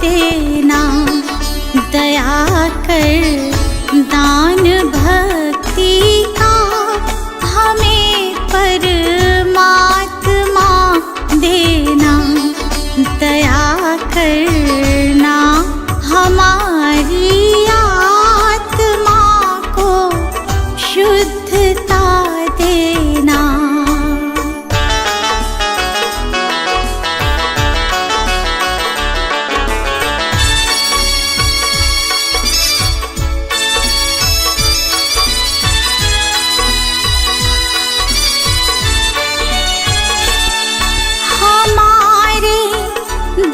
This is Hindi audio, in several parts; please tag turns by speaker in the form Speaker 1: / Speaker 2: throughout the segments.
Speaker 1: देना, दया कर दान भक्ति का हमें परमात्मा देना, दया करना हमारी आत्मा को शुद्धता देना।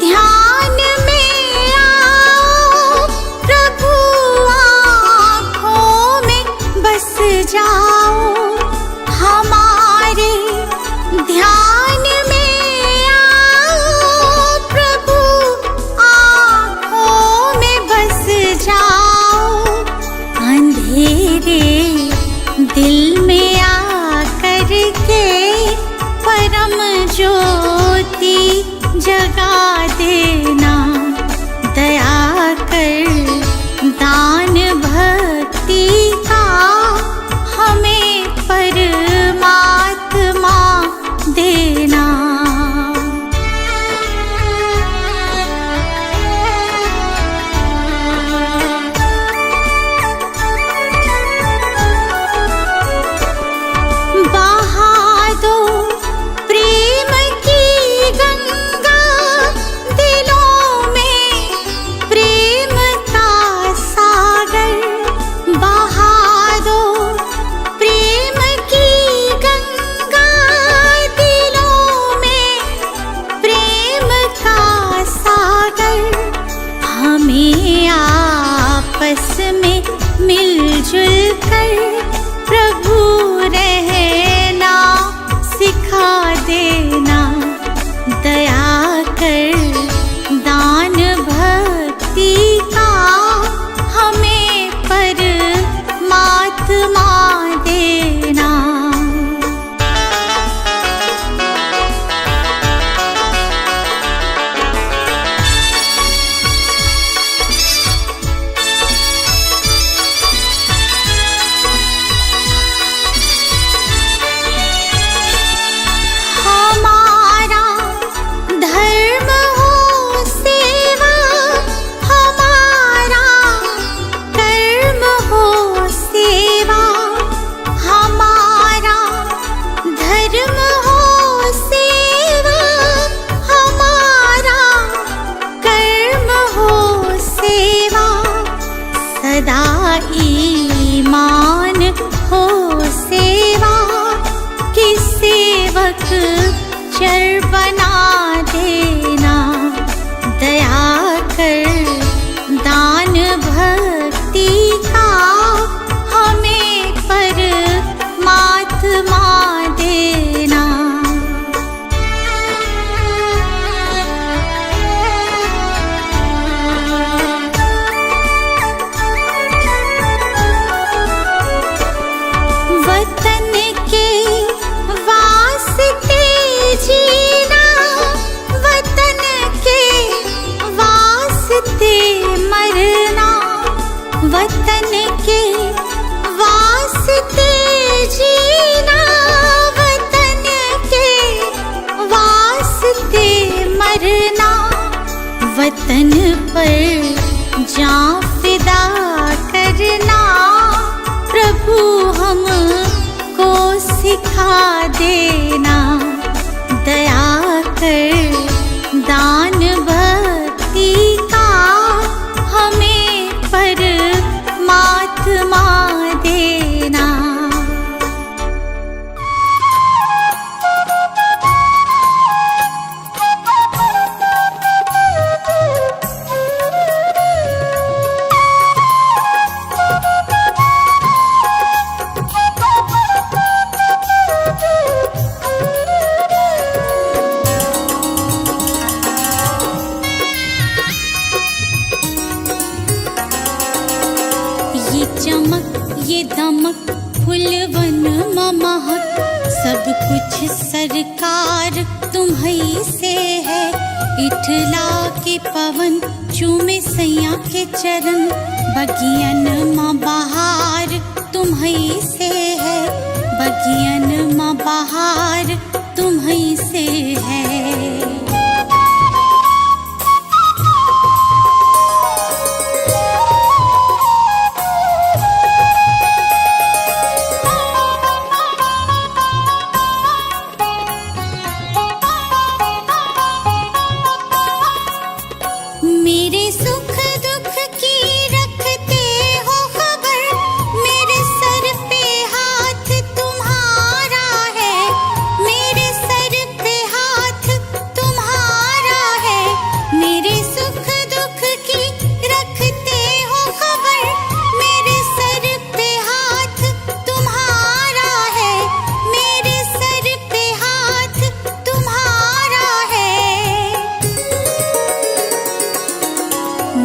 Speaker 1: ध्यान में आओ प्रभु, आँखों में बस जाओ। हमारे ध्यान में आओ प्रभु, आँखों में बस जाओ। अंधेरे दिल में आकर के परम ज्योति जगा देना, दया कर दान भक्ति का हमें परमात्मा देना। बहा दो प्रेम की गंगा, दिलों में प्रेम का सागर। बहा दो प्रेम की गंगा, दिलों में प्रेम का सागर। हमें आपस में मिलजुल कर प्रभु रहना सिखा देना, दया कर दान भक्ति का हमें परमात्मा देना। हमारा धर्म हो सेवा, हमारा कर्म हो सेवा। हमारा धर्म हो सेवा, हमारा कर्म हो सेवा। सदा ईमान हो सेवा, कि सेवक चर बना देना, दया कर दान भक्ति का हमें परमात्मा देना। वतन के वास्ते जीना, वतन के वास्ते मरना। वतन के वास्ते जीना, वतन के वास्ते मरना। वतन पर जान फिदा करना प्रभु हमको सिखा देना, दया कर दान भक्ति का हमें परमात्मा देना। ये दमक फुलवन महक, सब कुछ सरकार तुम्हीं से है। इठला के पवन चूमे सैया के चरण, बगियन माँ बहार तुम्हीं से है, बगियन माँ बहार तुम्हीं से है। मेरे सुख दुख की रखते हो खबर, मेरे सर पे हाथ तुम्हारा है, मेरे सर पे हाथ तुम्हारा है। मेरे सुख दुख की रखते हो खबर, मेरे सर पे हाथ तुम्हारा है, मेरे सर पे हाथ तुम्हारा है।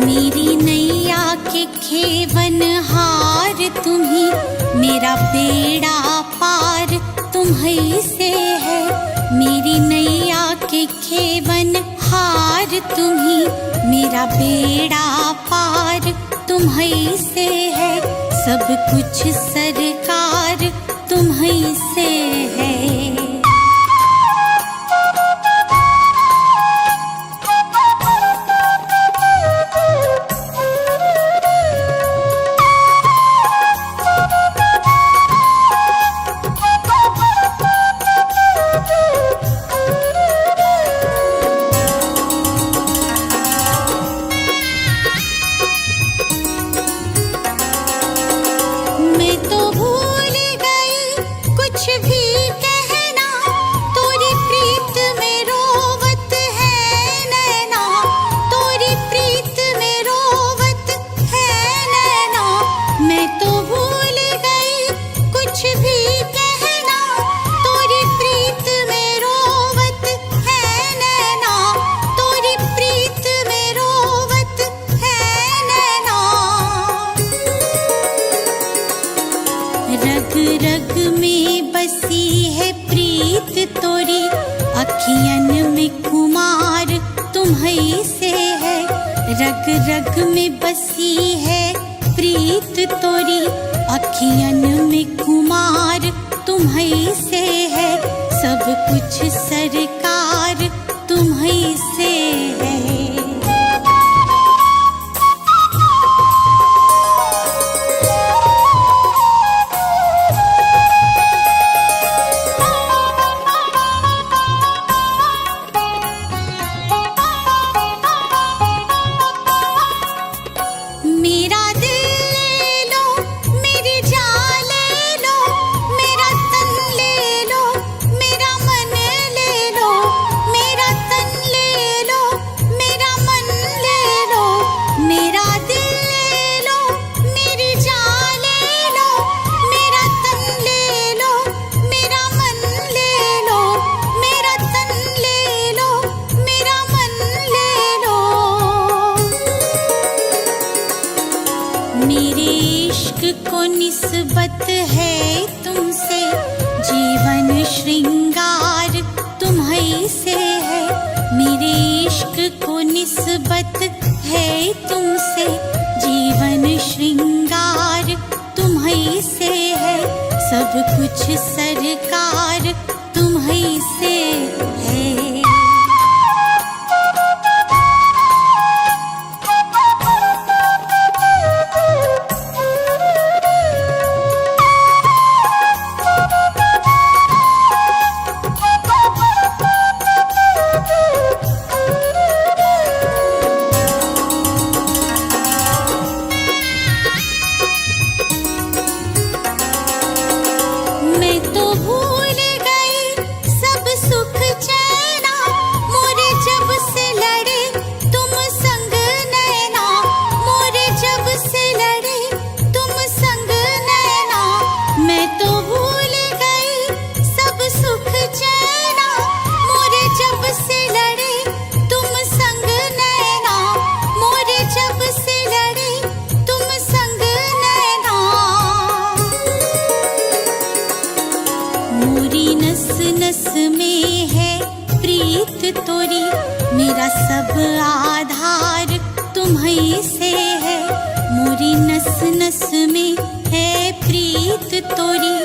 Speaker 1: मेरी नैया के खेवन हार तुम्हीं, मेरा बेड़ा पार तुम्हीं से है, मेरी नैया के खेवन हार तुम्हीं, मेरा बेड़ा पार तुम्हीं से है। सब कुछ सरकार तुम्हीं से है। मैं तो भूल गई कुछ भी कहना, तोरी प्रीत में रोवत है नैना, तोरी प्रीत में रोवत है नैना। मैं तो भूल गई कुछ भी कहना, तोरी प्रीत में रोवत है नैना, तोरी प्रीत में रोवत है नैना। रग रग में बसी है प्रीत तोरी, अखियन में कुमार तुम्हीं से है, रग रग में बसी है प्रीत तोरी, अखियन में कुमार तुम्हीं से है। सब कुछ सरकार तुम्हीं से है। मेरा दिल ले लो, मेरी जान ले लो, मेरा तन ले लो, मेरा मन ले लो, मेरा तन ले लो, मेरा मन ले लो। मेरा दिल ले लो, मेरी जान ले लो, मेरा तन ले लो, मेरा मन ले लो, मेरा तन ले लो, मेरा मन ले लो। मेरे इश्क को निस्बत है तुमसे, जीवन श्रृंगार तुम्हीं से है, मेरे इश्क को निस्बत है तुमसे, जीवन श्रृंगार तुम्हीं से है। सब कुछ सरकार तुम्हीं से है। मैं तो भूल गई सब आधार तुम्हीं से है, मोरी नस नस में है प्रीत तोरी।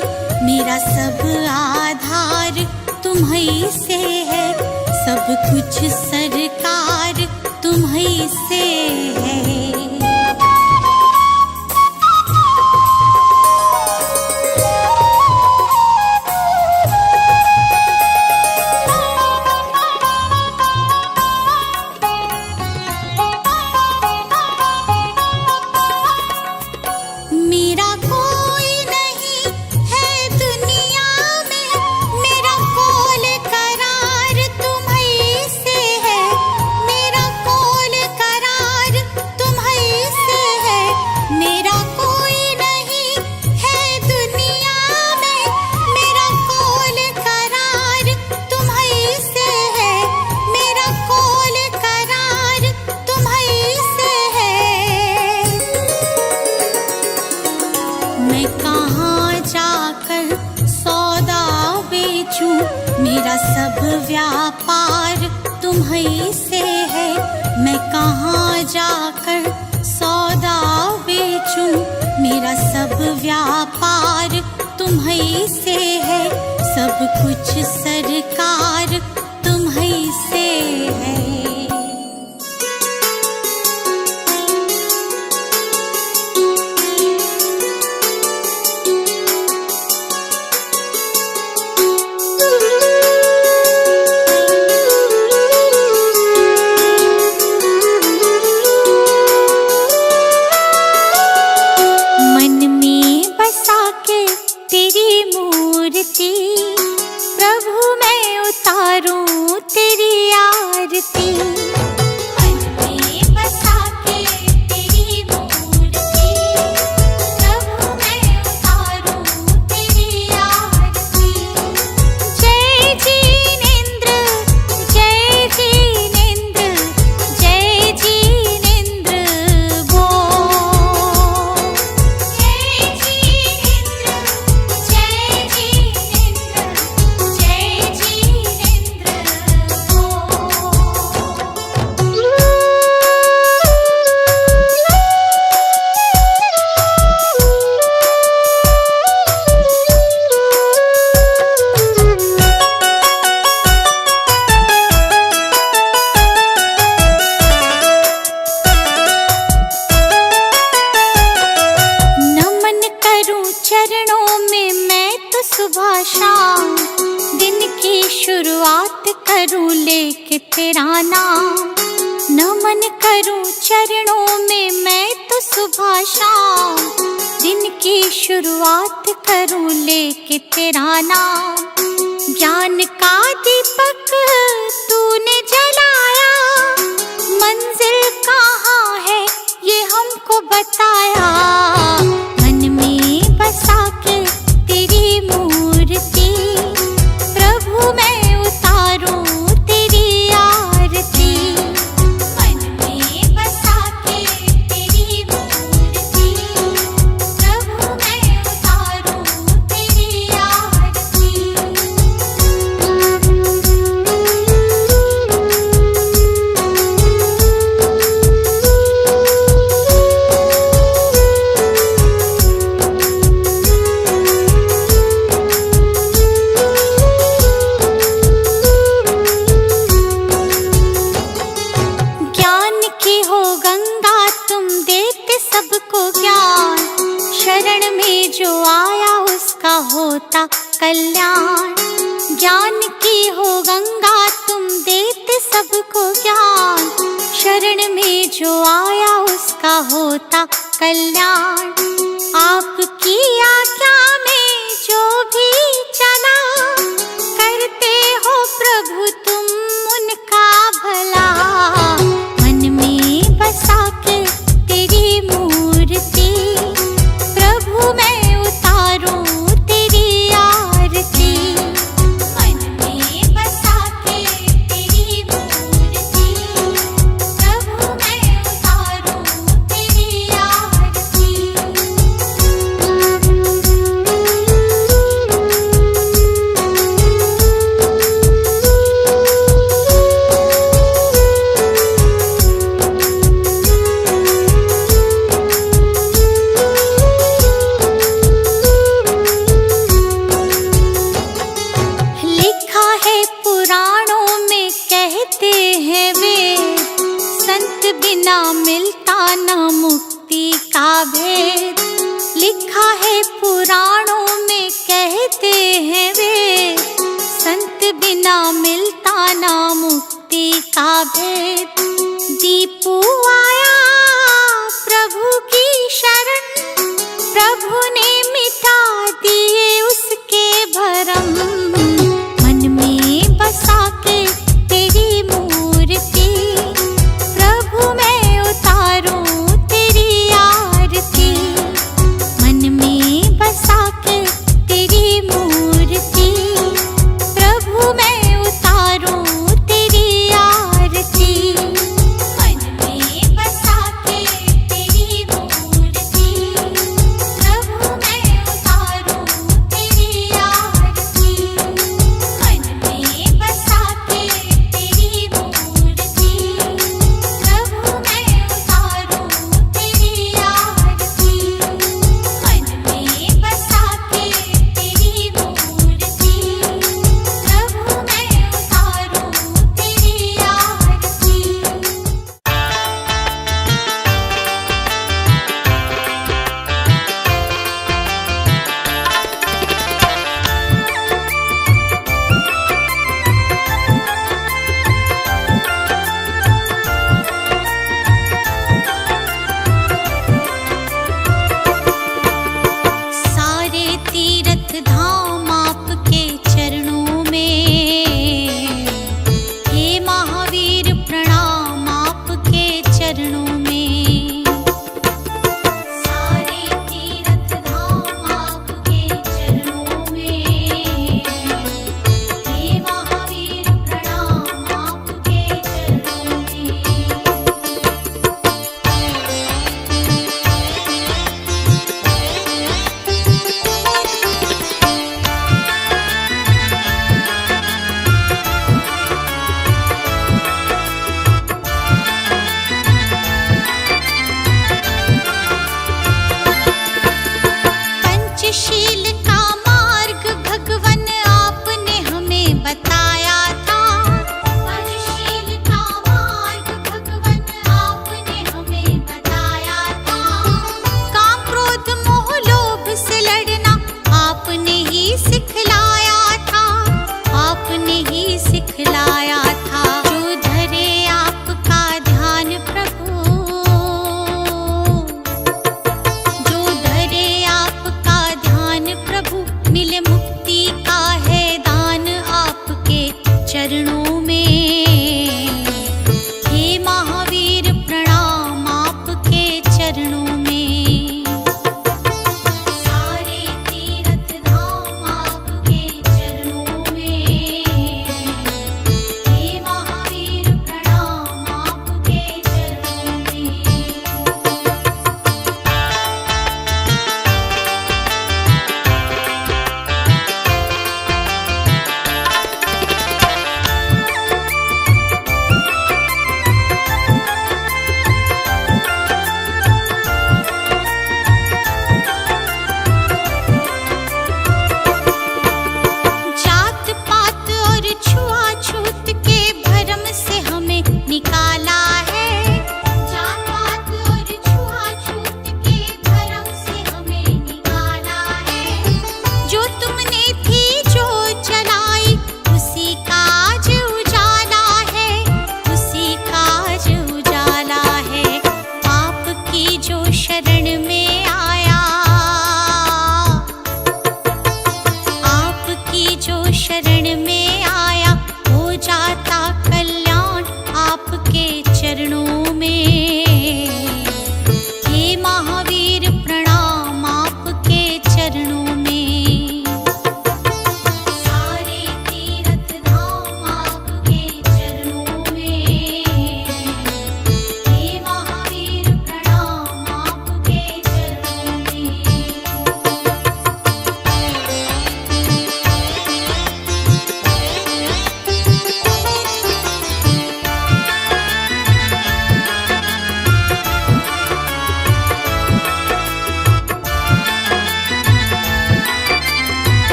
Speaker 1: मेरा सब आधार तुम्हीं से है, सब कुछ सरकार तुम्हीं से है। मेरा सब व्यापार तुम्हीं से है, मैं कहाँ जाकर सौदा बेचूं। मेरा सब व्यापार तुम्हीं से है, सब कुछ सरकार तुम्हीं से है। प्रभु मैं उतारूं तेरी आरती। मन में बसा के तेरी मूर्ति, प्रभु मैं उतारूं तेरी आरती। जय जिनेंद्र जय जिनेंद्र जय जिनेंद्र बोल। जय जिनेंद्र जय जिनेंद्र जय जिनेंद्र बोल। नमन करूं चरणों में मैं तो सुबह शाम, दिन की शुरुआत करूं लेके तेरा नाम। नमन करूं चरणों में मैं तो सुबह शाम, दिन की शुरुआत करूं लेके तेरा नाम। ज्ञान का दीपक तूने जलाया, मंजिल कहाँ है ये हमको बताया। मन में बसा के तेरी मूर्ति, प्रभु मैं उतारूं तेरी आरती। मन में बसा के तेरी मूर्ति, प्रभु मैं उतारूं तेरी आरती। ज्ञान की हो गंगा तुम देते सबको ज्ञान, शरण में जो आया उसका होता कल्याण। ज्ञान की हो गंगा तुम देते सबको ज्ञान, शरण में जो आया उसका होता कल्याण। आपकी आज्ञा में जो भी चला, करते हो प्रभु तुम उनका भला। मन में बसा के तेरी मूर्ति, प्रभु मैं उतारूं तेरी आरती। मन में बसा के तेरी मूर्ति, प्रभु मैं उतारूं तेरी आरती। बिना मिलता न मुक्ति का भेद। लिखा है पुराणों में कहते हैं वे, संत बिना मिलता न मुक्ति का भेद। दीपू आया प्रभु की शरण, प्रभु ने मिटा दिए उसके भरम। मन में बसा के तेरी मूर्ति, प्रभु मैं उतारूं तेरी आरती। मन में बसा के तेरी मूर्ति, प्रभु मैं उतारूं तेरी आरती।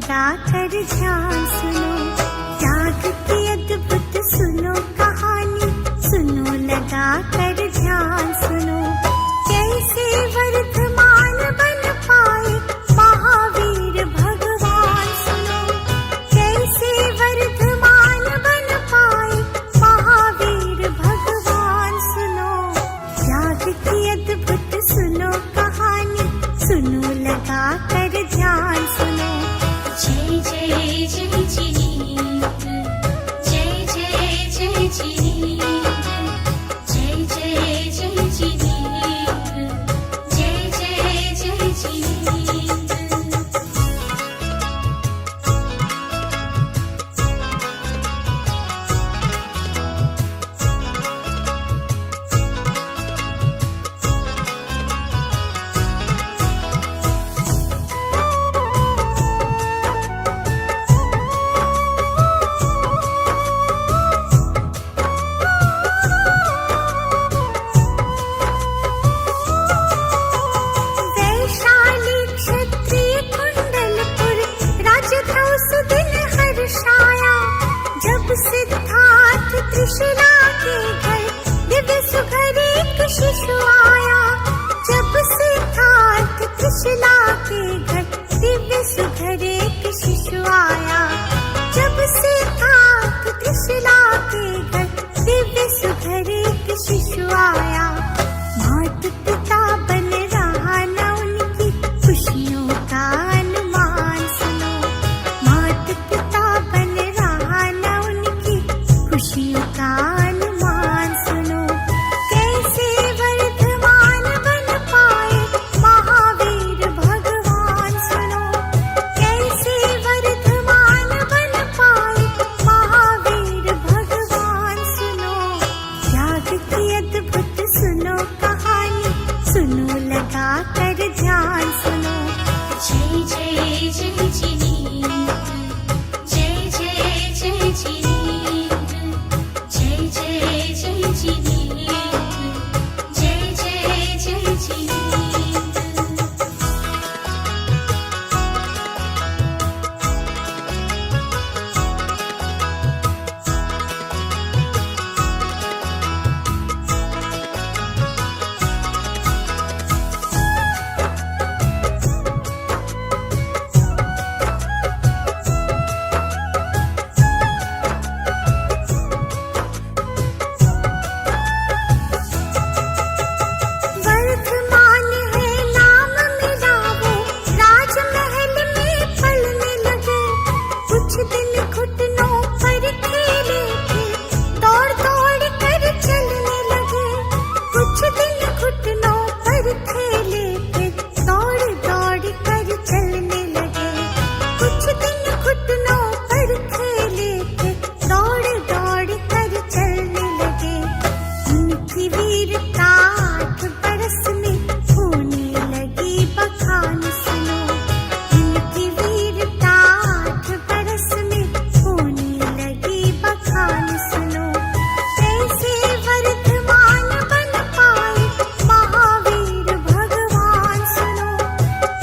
Speaker 1: लगा कर ध्यान सुनो, त्याग की अद्भुत सुनो कहानी, सुनो लगा कर ध्यान सुनो। कैसे वर्धमान बन पाए महावीर भगवान सुनो, कैसे वर्धमान बन पाए महावीर भगवान सुनो। त्याग की अद्भुत सुनो कहानी, सुनो लगा कर ध्यान सुनो।
Speaker 2: जय जय जय जिनेन्द्र, जय जय जय जिनेन्द्र, जय जय जय जिनेन्द्र, जय जय जय जिनेन्द्र।
Speaker 1: वैशाली क्षत्रिय कुंडलपुर राजधौस दिन हर्षाया, जब सिद्धार्थ त्रिशला के घर दिव्य सुघर एक शिशु आया। जब सिद्धार्थ त्रिशला के घर दिव्य सुघर एक शिशु आया। जब सिद्धार्थ त्रिशला के घर दिव्य सुघर एक शिशु आया। मात पिता बन रहा न उनकी खुशियों का अनुमान सुनो, मात पिता बन रहा न उनकी खुशियों का अनुमान सुनो। कैसे वर्धमान बन पाए महावीर भगवान सुनो, कैसे वर्धमान बन पाए महावीर भगवान सुनो। त्याग की अद्भुत सुनो कहानी, सुनो लगा कर ध्यान सुनो।
Speaker 2: जय जय जय जिनेन्द्र, जय जय जय जिनेन्द्र, जय जय जय जिनेन्द्र, जय जय जय जिनेन्द्र।
Speaker 1: वर्धमान है नाम मिला वो, राजमहल में पलने लगे। कुछ दिन घुटनों पर खेले थे, दौड़ दौड़ कर चलने लगे। कुछ दिन घुटनों पर खेले थे, दौड़ दौड़ कर चलने लगे। कुछ दिन घुटनों पर खेले थे, दौड़ दौड़ कर चलने लगे। उनकी वीरता 8 बरस में होने लगी बखान सुनो, उनकी वीरता 8 बरस में होने लगी बखान सुनो। कैसे वर्धमान बन पाए महावीर भगवान सुनो,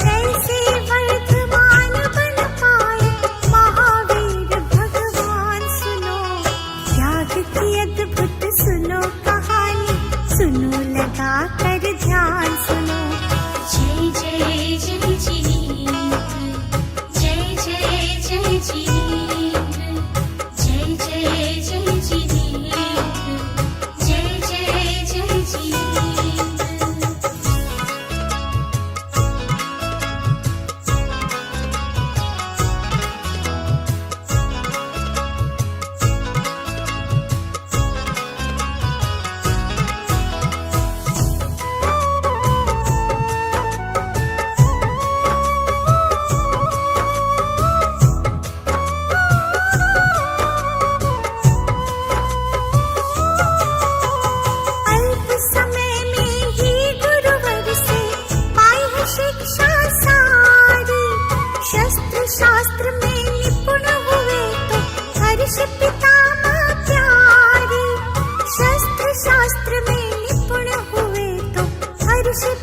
Speaker 1: कैसे वर्धमान बन पाए महावीर भगवान सुनो। त्याग की अद्भुत सुनो कहानी, सुनो लगा कर ध्यान सुनो।
Speaker 2: जय जय जय जिनेन्द्र, जय जय जय जिनेन्द्र, जय जय जय जिनेन्द्र, जय जय जय जिनेन्द्र।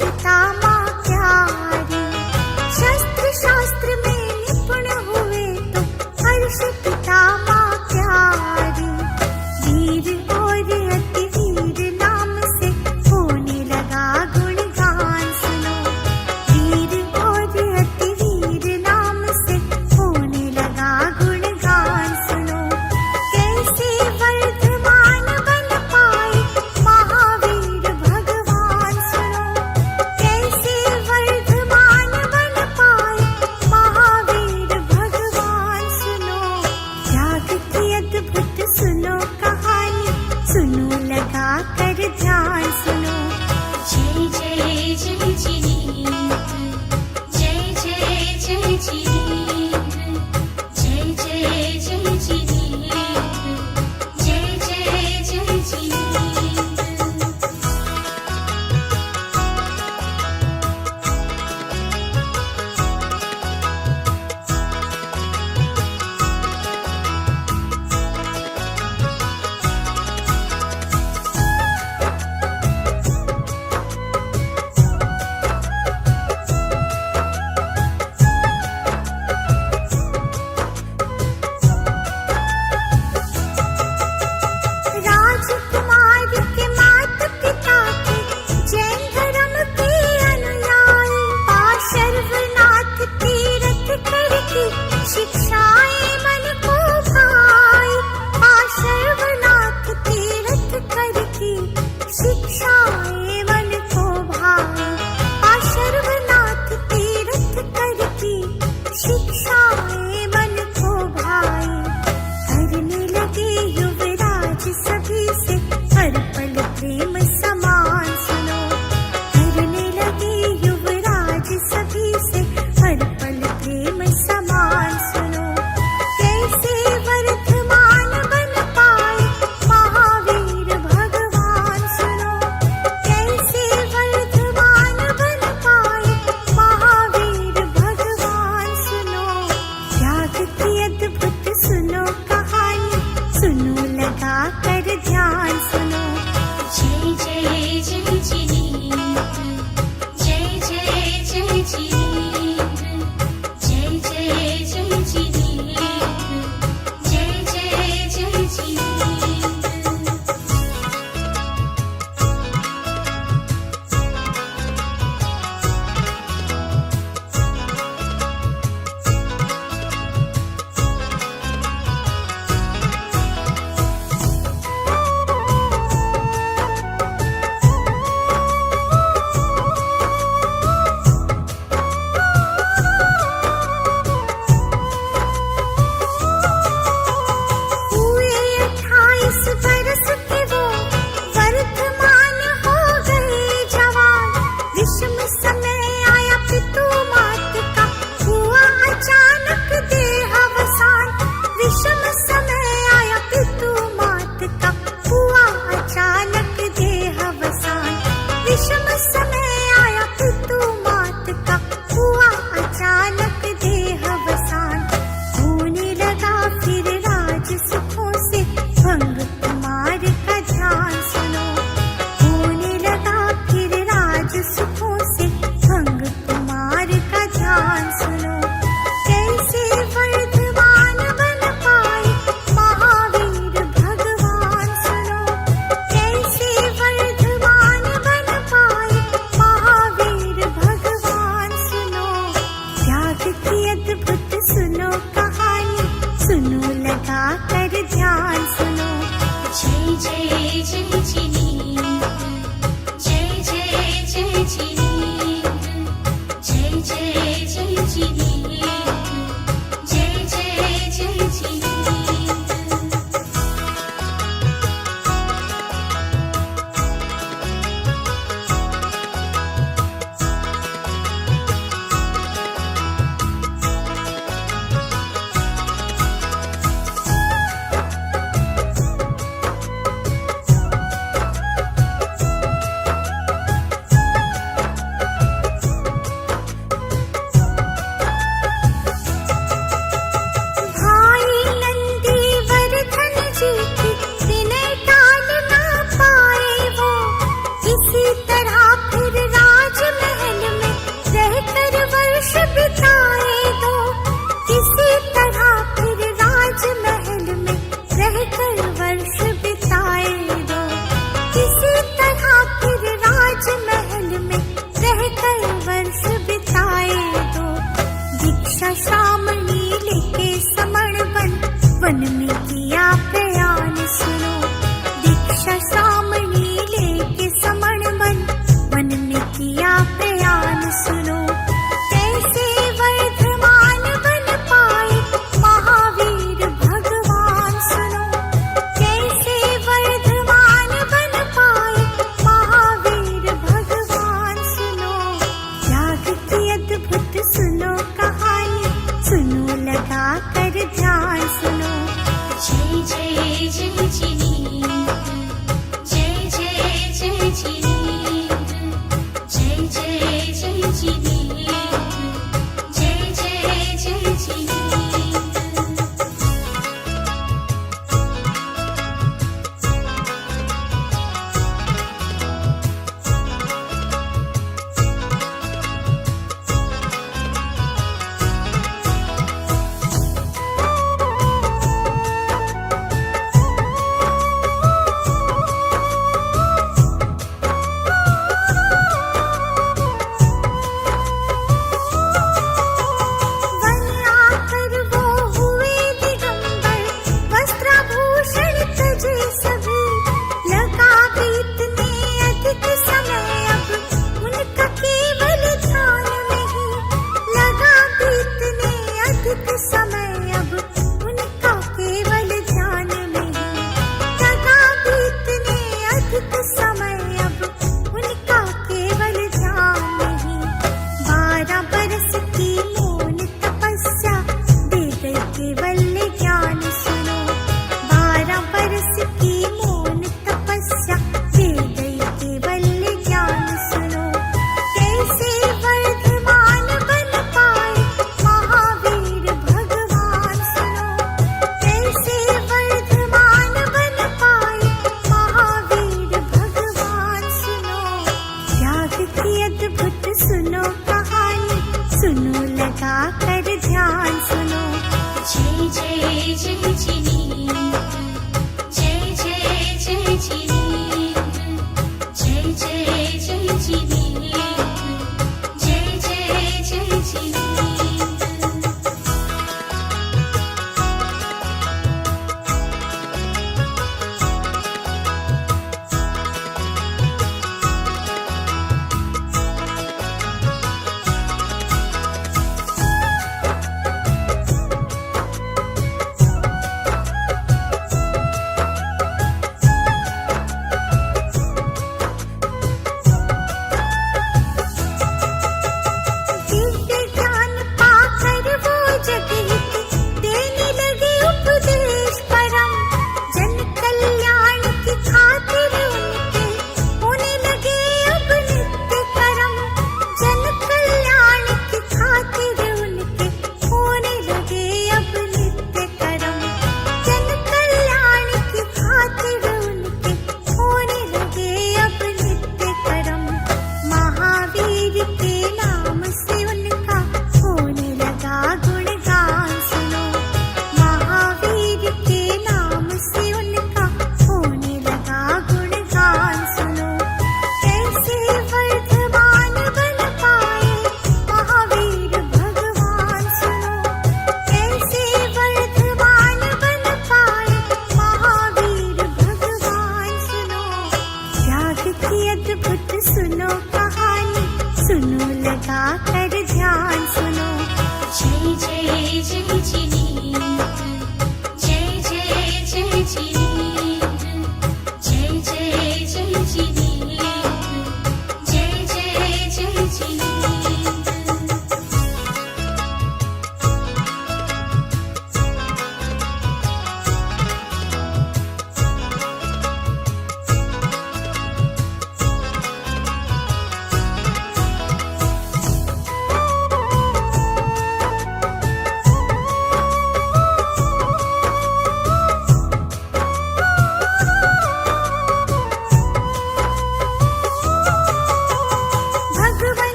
Speaker 1: पिता माँ प्यारी, शस्त्र शास्त्र में निपुण हुए बरसाए मन को भाए, करने लगे युवराज सभी से हर पल प्रेम समान सुनो, करने लगे युवराज सभी से हर पल प्रेम समान सुनो। कैसे वर्धमान बन पाए महावीर भगवान सुनो, कैसे वर्धमान बन पाए महावीर भगवान सुनो। त्याग की अद्भुत सुनो कहानी, सुनो लगा कर ध्यान सुनो।
Speaker 2: जय जय जय जिनेन्द्र, जय जय जय जिनेन्द्र, जय जय जय जिनेन्द्र, जय जय जय जिनेन्द्र।
Speaker 1: हुए 28 बरस के वो वर्धमान हो गए जवान, विषम समय आया पितु मात का हुआ अचानक देहावसान, विषम समय आया पितु मात का हुआ अचानक देहावसान, विषम समय आया पितु मात का हुआ अचानक देहावसान। होने लगा फिर राज सुखों से भंग कुमार का ध्यान सुनो, होने लगा फिर राज सुखों से भंग कुमार का ध्यान सुनो। कैसे वर्धमान बन पाए महावीर भगवान सुनो, कैसे वर्धमान बन पाए महावीर भगवान सुनो। त्याग की अद्भुत सुनो कहानी, सुनो लगा कर ध्यान सुनो।
Speaker 2: जय जय जय जिनेन्द्र, जय जय जय जिनेन्द्र, जय जय जय जिनेन्द्र, जय जय जय जिनेन्द्र।
Speaker 1: भाई नंदी वर्धन जी की विनय टाल ना पाए वो, इसी तरह फिर राजमहल में रहकर वर्ष बिताए दो, इसी तरह फिर राजमहल में रहकर वर्ष बिताए दो, इसी तरह फिर राजमहल में रहकर वर्ष बिताए दो। दीक्षा श्रामणी लेके समण वन में किया प्रयाण सुनो, दीक्षा श्रामणी लेके समण वन में किया प्रयाण सुनो। कैसे वर्धमान बन पाए महावीर भगवान सुनो, कैसे वर्धमान बन पाए महावीर भगवान सुनो। त्याग की अद्भुत सुनो कहानी, सुनो लगा कर ध्यान सुनो।
Speaker 2: जय जय जय जिनेन्द्र, जय जय जय जिनेन्द्र, जय जय जय जिनेन्द्र, जय जय जय जिनेन्द्र।
Speaker 1: समय अब उनका केवल ध्यान नहीं, लगा बीतने अधिक समय अब उनका केवल ध्यान नहीं। 12 बरस की मौन तपस्या दे गई केवल ज्ञान सुनो, 12 बरस की मौन तपस्या दे गई केवल ज्ञान सुनो। कैसे वर्धमान बन पाए महावीर भगवान,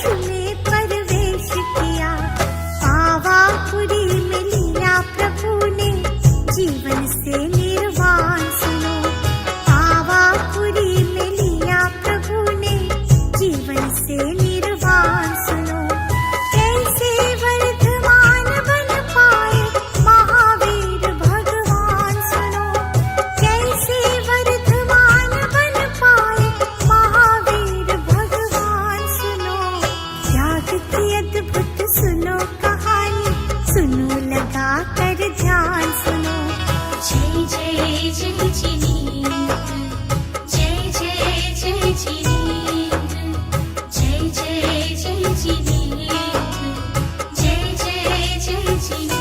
Speaker 1: ब्रज में प्रवेश किया, पावापुरी में लिया प्रभु ने जीवन से निर्वाण सुनो। पावापुरी में लिया प्रभु ने जीवन से निर्वाण सुनो। कैसे वर्धमान बन पाए महावीर भगवान सुनो। कैसे वर्धमान बन पाए महावीर भगवान सुनो। त्याग की अद्भुत सुनो कहानी, सुनो लगा कर ध्यान सुनो।
Speaker 2: जय जय जय जिनेन्द्र, जय जय जय जिनेन्द्र, जय जय जय जिनेन्द्र, जय जय जय जिनेन्द्र।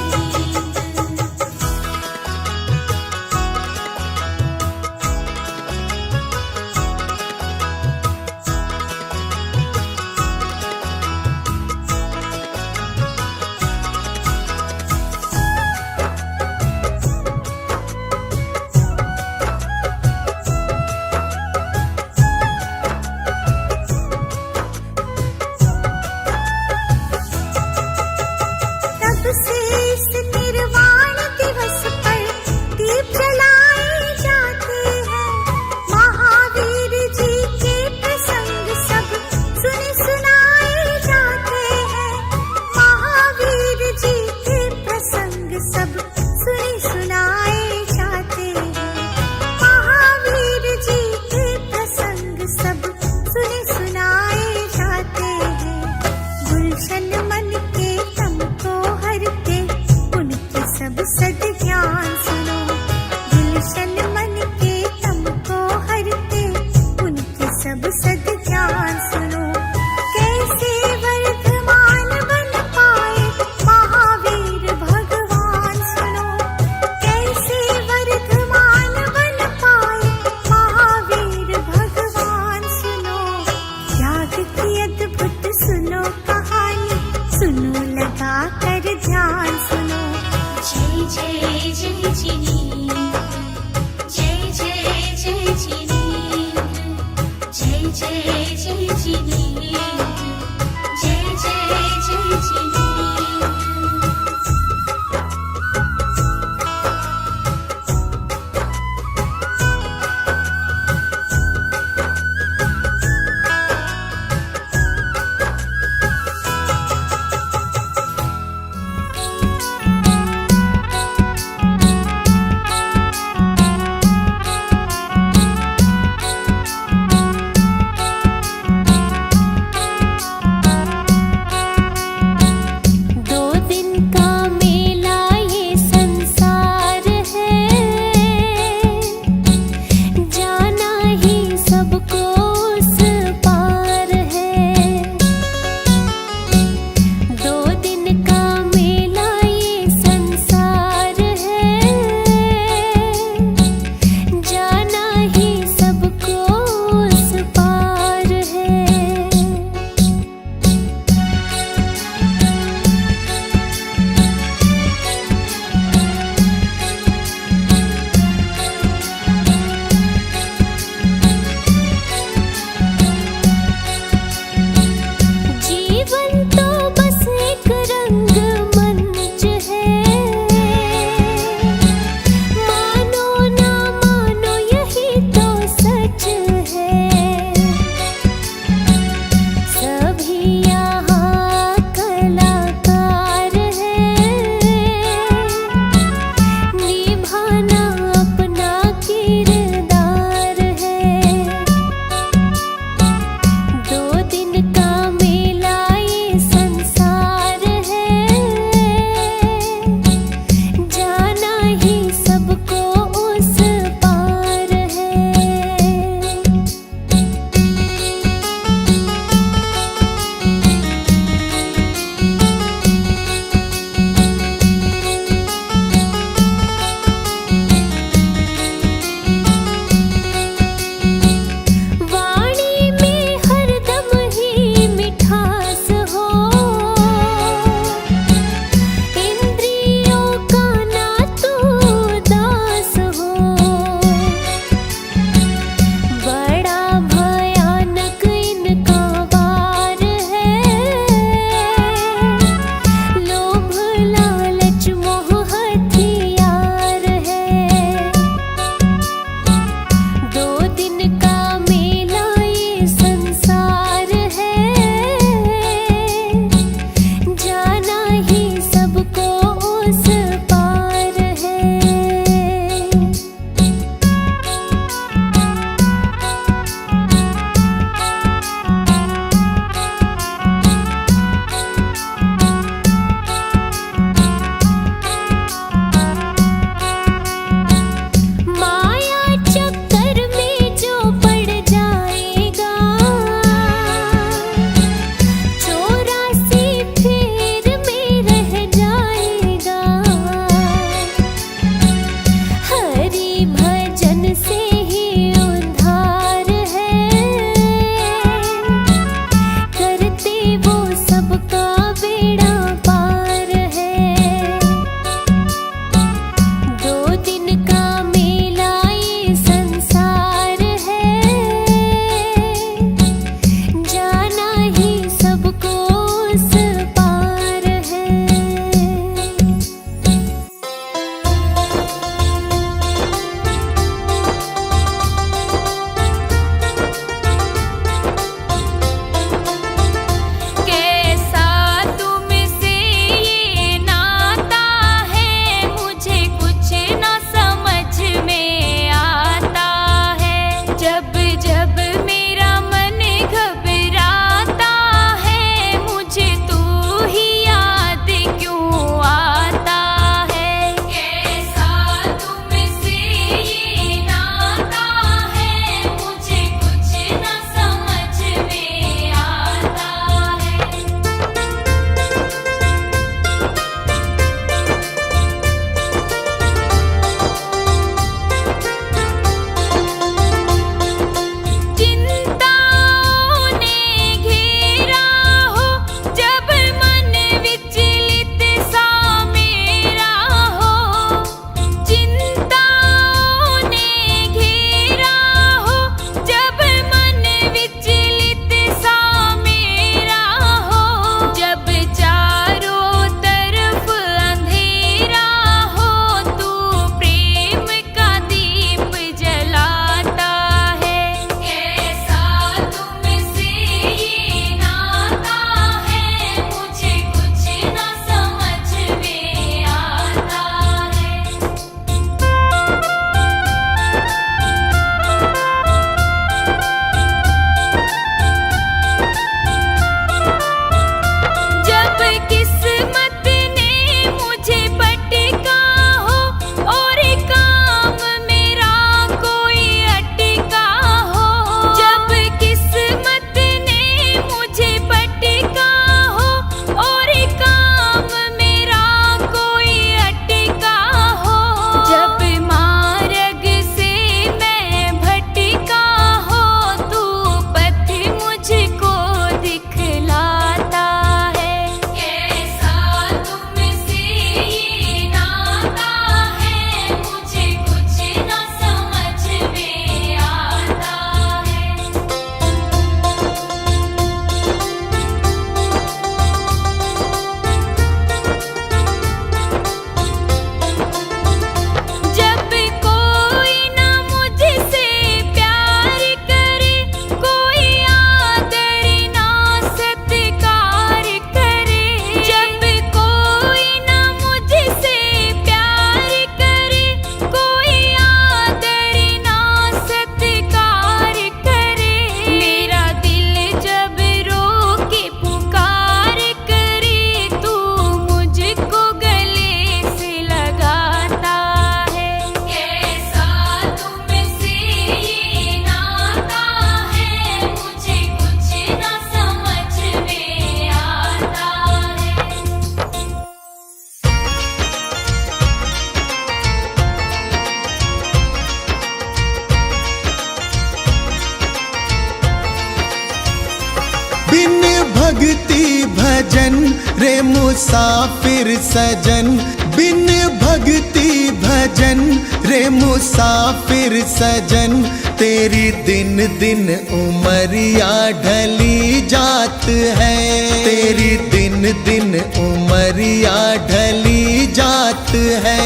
Speaker 3: मुसाफिर सजन बिन भक्ति भजन, रे मुसाफिर सजन तेरी दिन दिन उमरिया ढली जात है, तेरी दिन दिन उमरिया ढली जात है।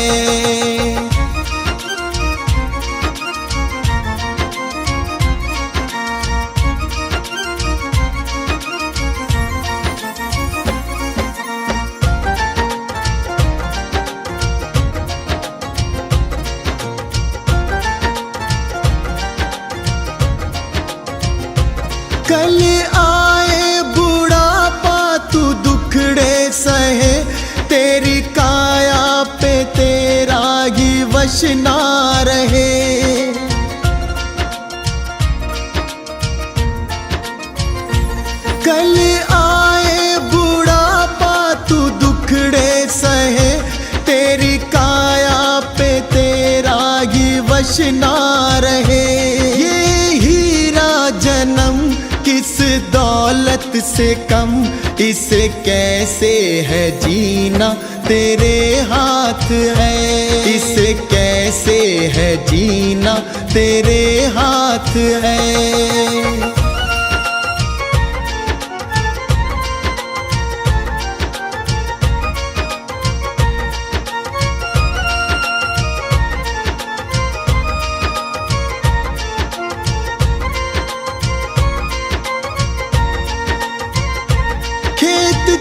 Speaker 3: कल आए बुढ़ापा तू दुखड़े सहे, तेरी काया पे तेरा ही वश ना रहे। कल आए बुढ़ापा तू दुखड़े सहे, तेरी काया पे तेरा ही वश ना रहे। ये हीरा जन्म किस दौलत से कम, इसे कैसे है जीना तेरे हाथ है, इसे कैसे है जीना तेरे हाथ है।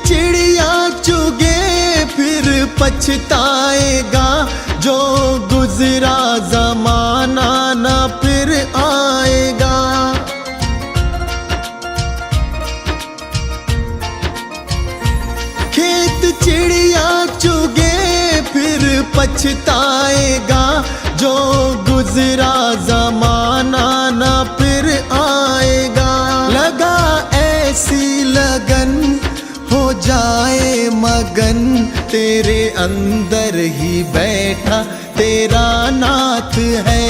Speaker 3: चिड़िया चुगे फिर पछताएगा, जो गुजरा जमाना ना फिर आएगा। खेत चिड़िया चुगे फिर पछताएगा, जो गुजरा जमाना ना फिर आएगा। लगा ऐसी लगन हो जाए मगन, तेरे अंदर ही बैठा तेरा नाथ है,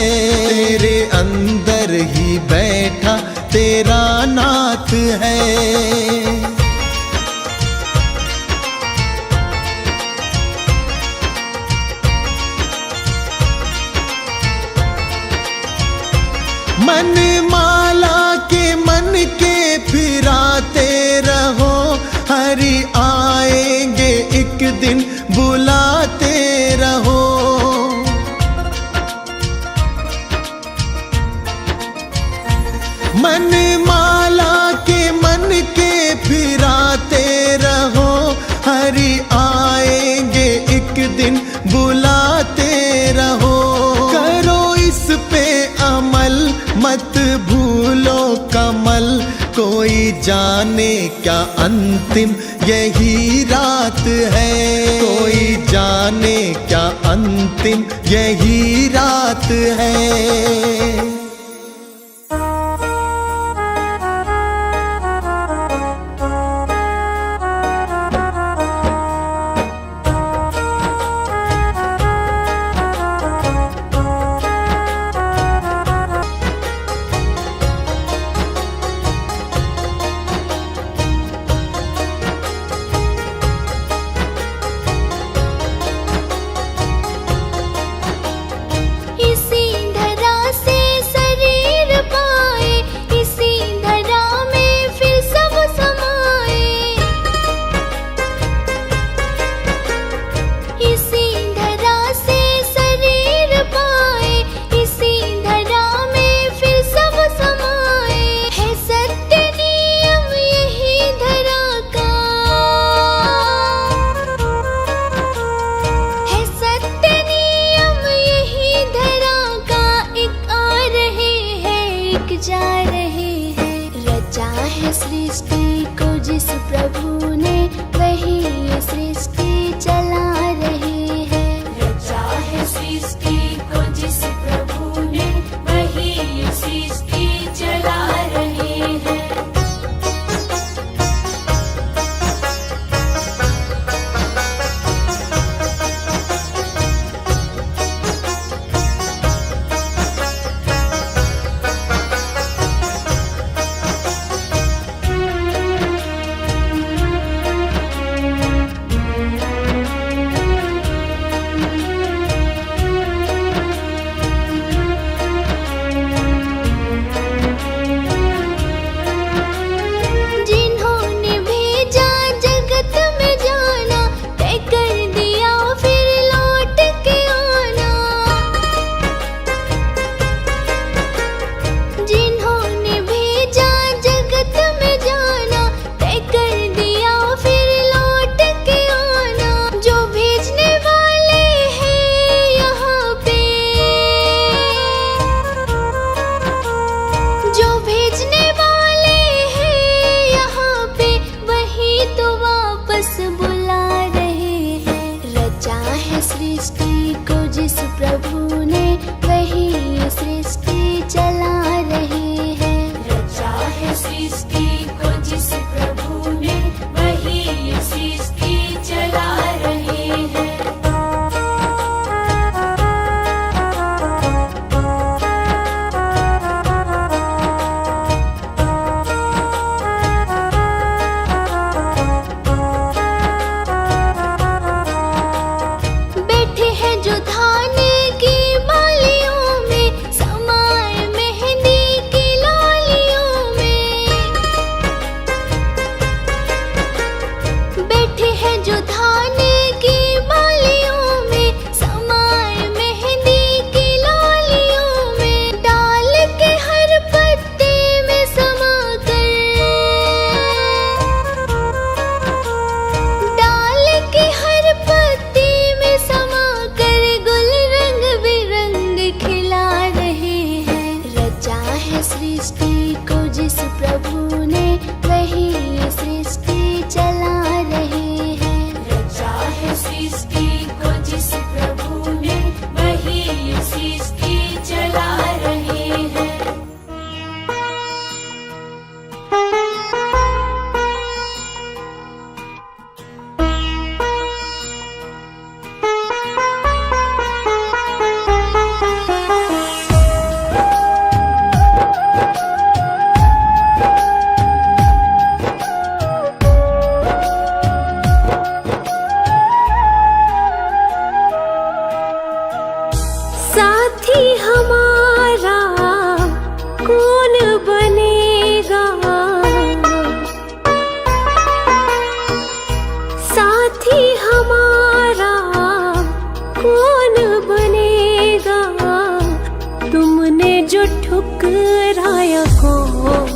Speaker 3: तेरे अंदर ही बैठा तेरा नाथ है। मन माला के मन के फिराते रहो, हरि आएंगे एक दिन बुलाते रहो। मन माला के मन के फिराते रहो, हरि आएंगे एक दिन बुलाते रहो। करो इस पे अमल मत भूलो कमल, कोई जाने क्या अंतिम यही रात है, कोई जाने क्या अंतिम यही रात है।
Speaker 1: इसी धरा से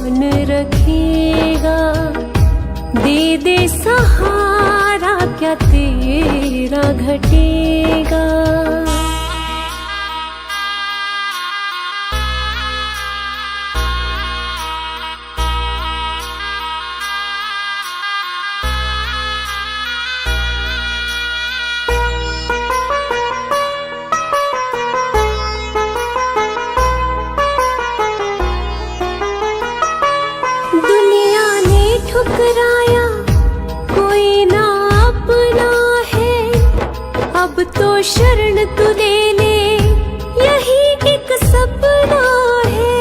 Speaker 4: कौन रखेगा। दे दे सहारा क्या तेरा घटेगा। दुनिया ने ठुकराया कोई ना अपना है। अब तो शरण तू ले ले यही एक सपना है।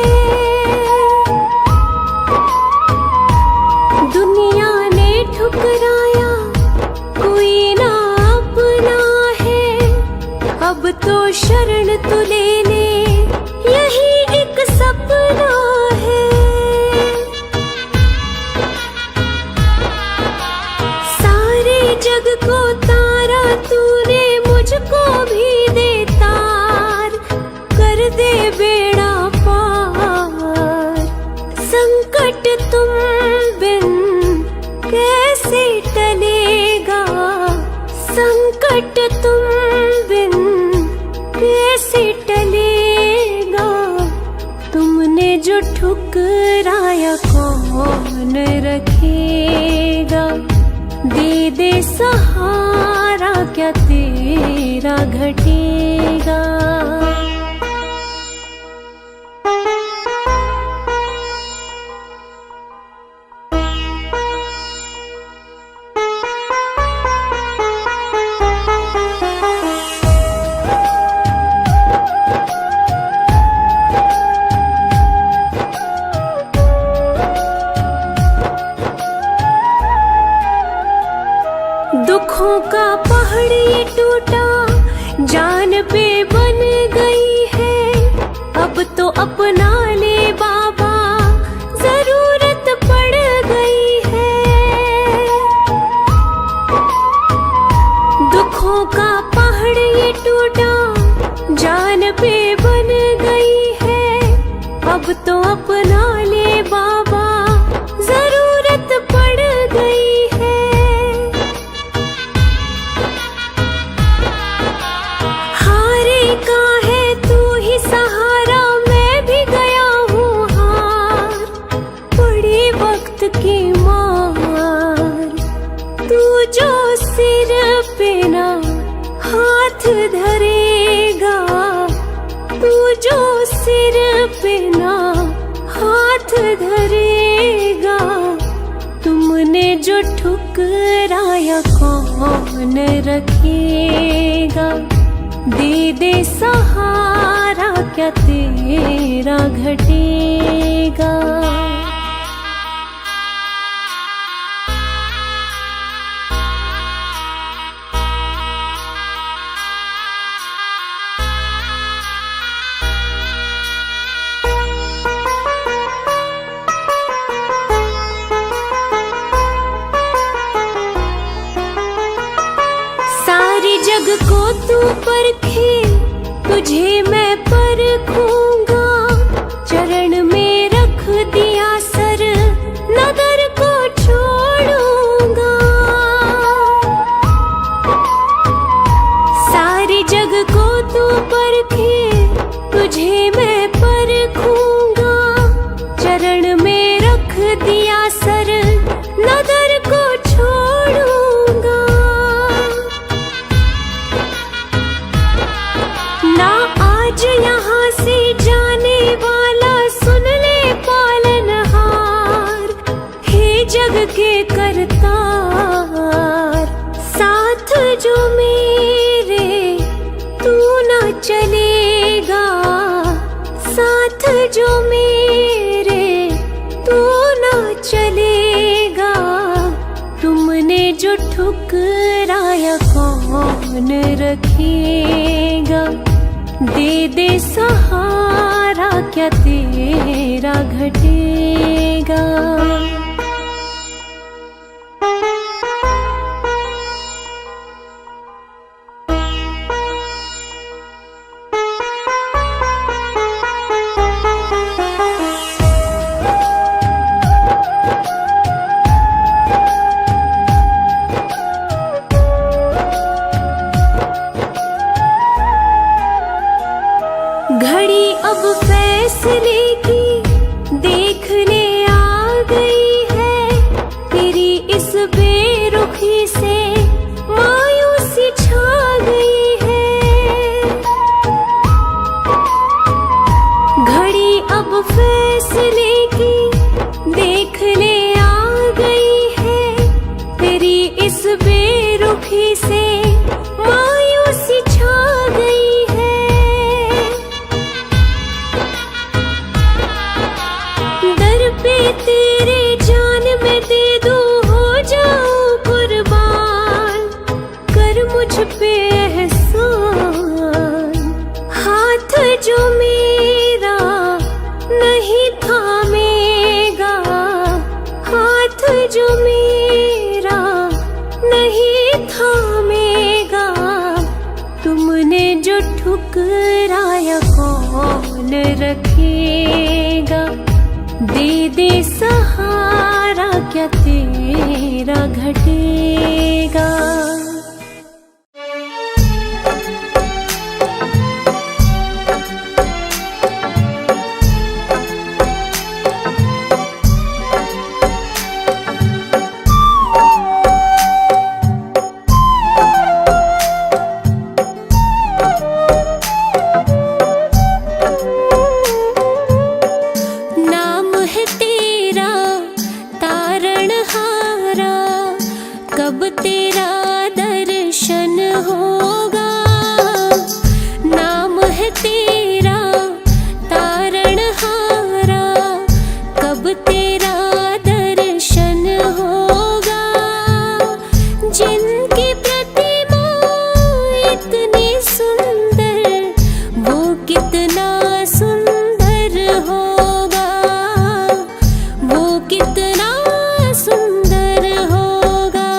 Speaker 4: दुनिया ने ठुकराया कोई ना अपना है। अब तो शरण तू ले ले यही एक सपना है। सारे जग को तारा तूने मुझको भी दे तार। कर दे बेड़ा पार। संकट तुम बिन कैसे टलेगा। संकट तुम बिन कैसे टलेगा। तुमने जो ठुकराया कौन रखेगा। दे दे सहारा क्या तेरा घटेगा। दुखों का पहाड़ ये टूटा जान पे बन गई है। अब तो अपना ले बाबा जरूरत पड़ गई है। दुखों का पहाड़ ये टूटा जान पे बन गई है। अब तो अपना ले बाबा जरूरत पड़ गई है। हारे का है तू ही सहारा मैं भी गया हूँ हार। पड़ी वक्त की मार तू जो सिर पे ना हाथ धरेगा। तू जो सिर पे ना हाथ धरेगा। तुमने जो ठुकराया कौन रखेगा। दे दे सहारा क्या तेरा घटेगा। सारी जग को तू परखे तुझे मैं परखूंगा। चरण में रख दिया सर नगर को छोड़ूंगा। सारी जग को तू परखे तुझे मैं परखूंगा। चरण में रख दिया सर नगर को छोड़ूंगा। ना आज यहाँ से जाने वाला सुन ले पालनहार। हे जग के करतार साथ जो मेरे तू ना चलेगा। साथ जो मेरे तू ना चलेगा। तुमने जो ठुकराया कौन रखेगा। दे दे सहारा क्या तेरा घटेगा। फैसले की देखने आ गई है, तेरी इस बेरुखी से मायूसी छा गई है। घड़ी अब फैसले की देखने आ गई है, तेरी इस बेरुखी से मायूसी छा गई है। दर पे तेरे जान में दे दूं, हो जाऊं कुर्बान, कर मुझ पे एहसान। हाथ जो मेरा नहीं थामेगा, हाथ जो मेरा नहीं थामेगा, तुमने जो ठुकराया कौन रखेगा। दे दे सहारा, क्या तेरा घटेगा। नाम है तेरा तारणहारा, कब तेरा दर्शन होगा। नाम है तेरा तारणहारा, कब तेरा दर्शन होगा। जिनकी प्रतिमा इतनी सुंदर, वो कितना सुंदर होगा, वो कितना सुंदर होगा।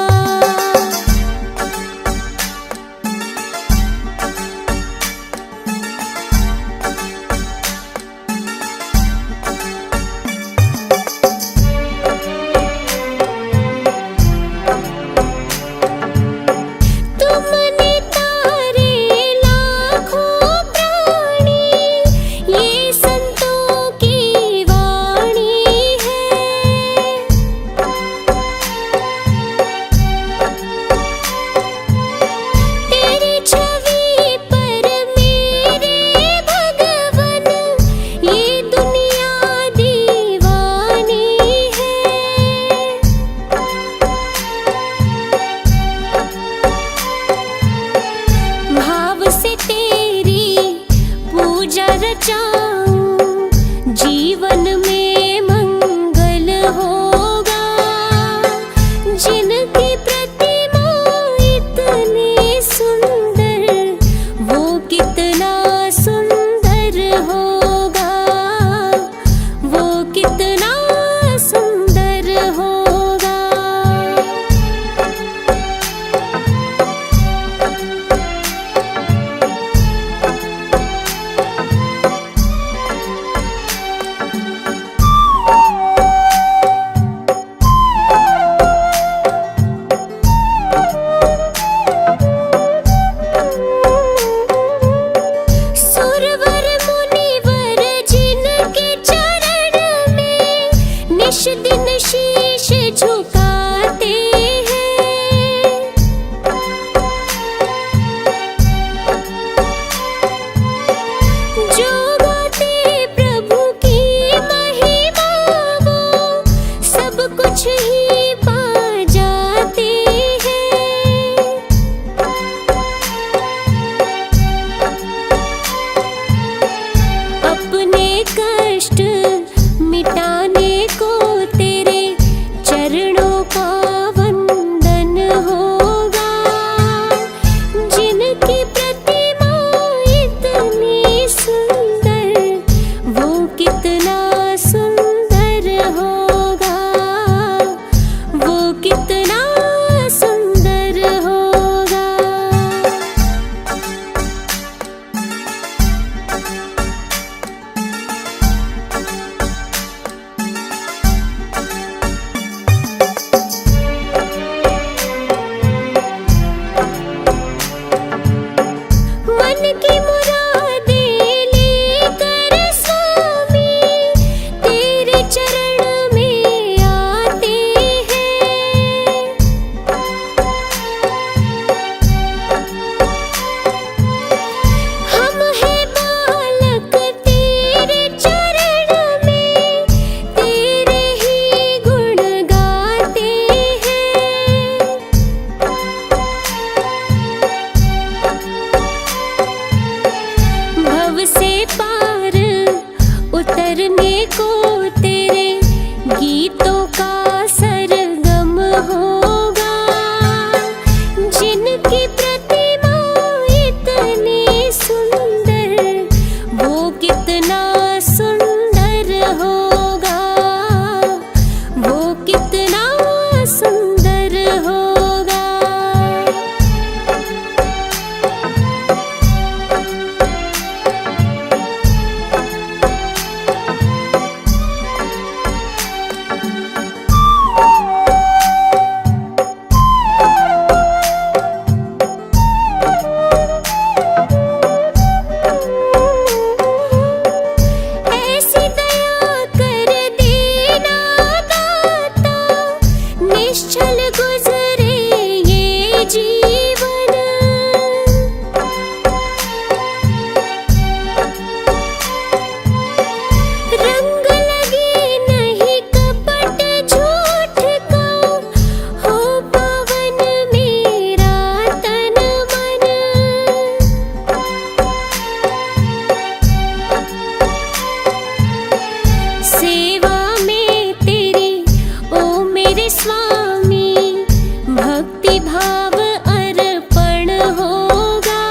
Speaker 4: भक्ति भाव अर्पण होगा।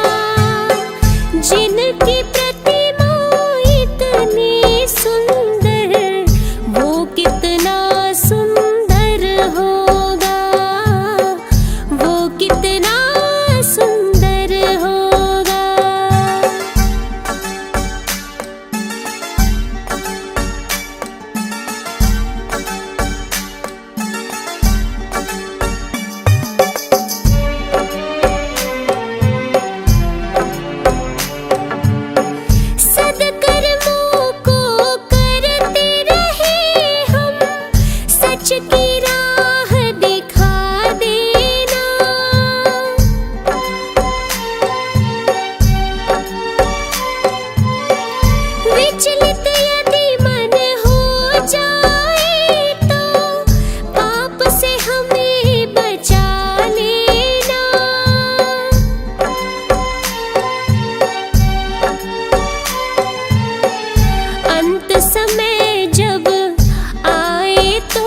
Speaker 4: जिनकी प्रतिमा इतनी सुंदर, वो कितना सुंदर होगा, वो कितना सुंदर होगा। सद्कर्मों को करते रहे हम, सच की राह दिखा देना। विचलित यदि मन हो जाए तो पाप से हमें बचा लेना। अंत समय जब आए तो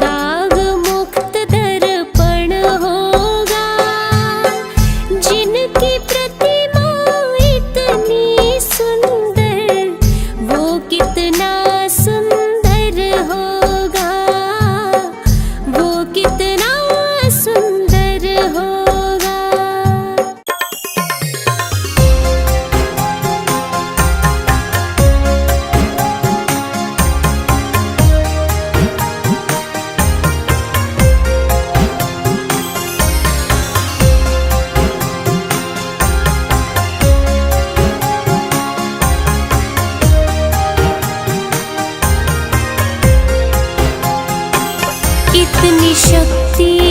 Speaker 4: दाग मुक्त दर्पण होगा। जिनकी प्रतिमा इतनी सुंदर, वो कितना सुंदर होगा, वो कितना सुंदर होगा। इतनी शक्ति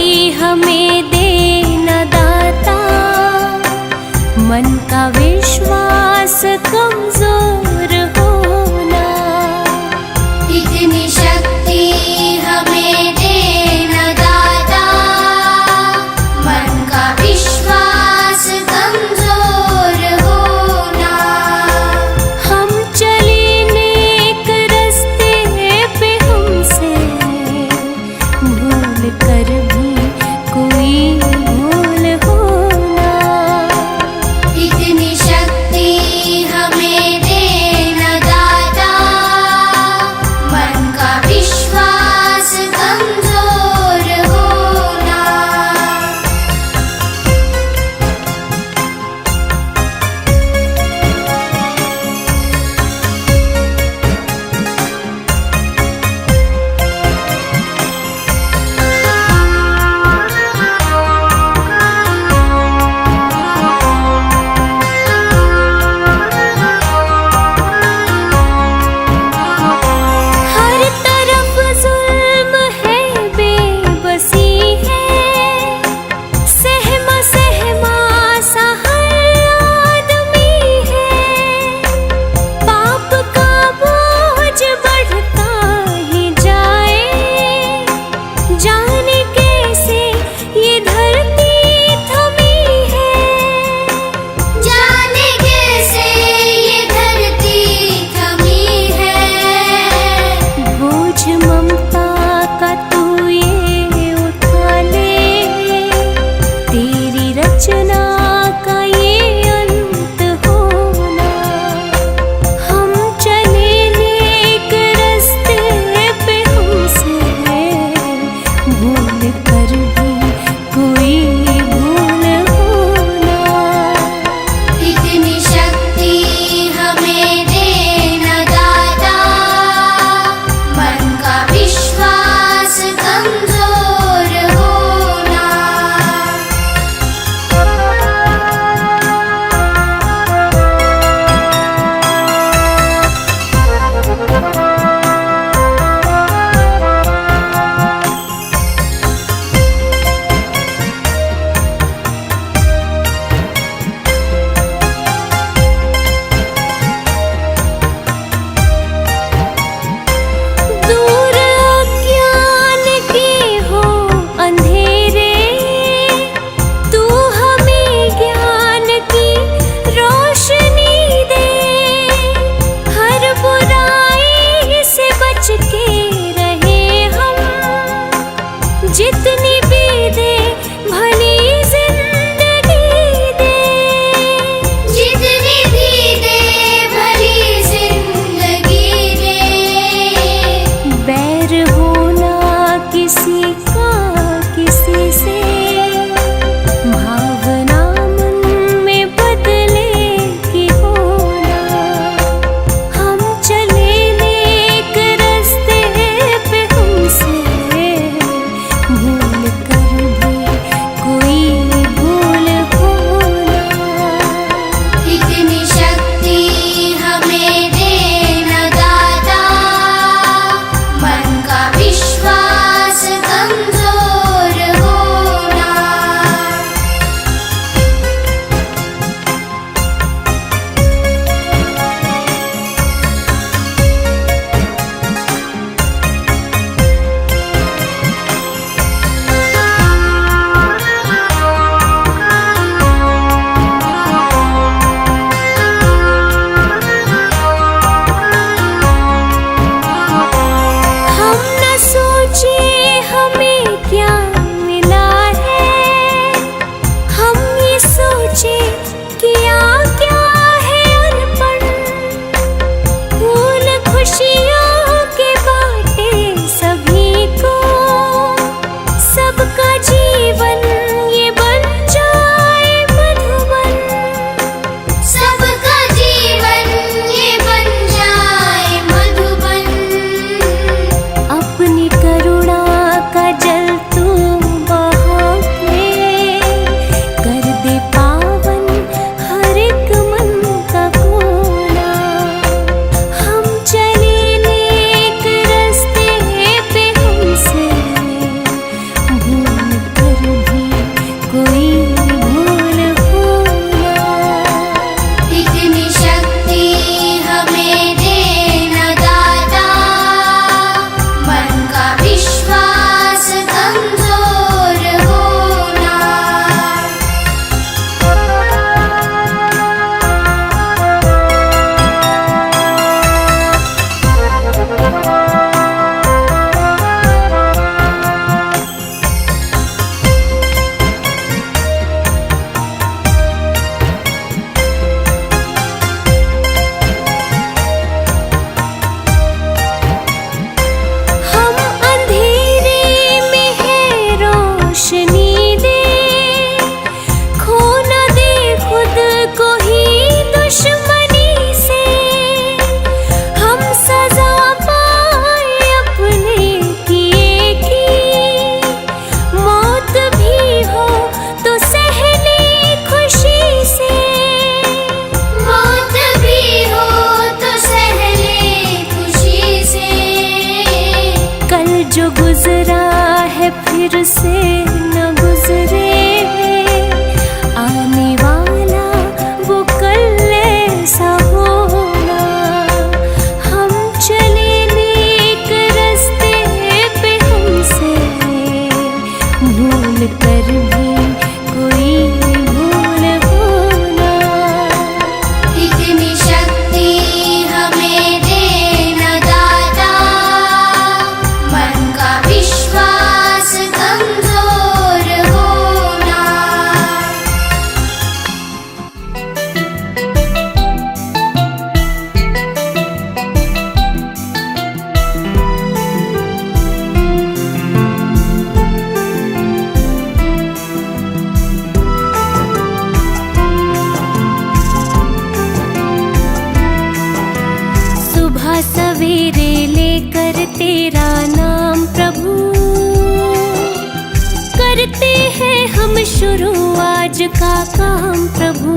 Speaker 4: शुरू आज का काम प्रभु।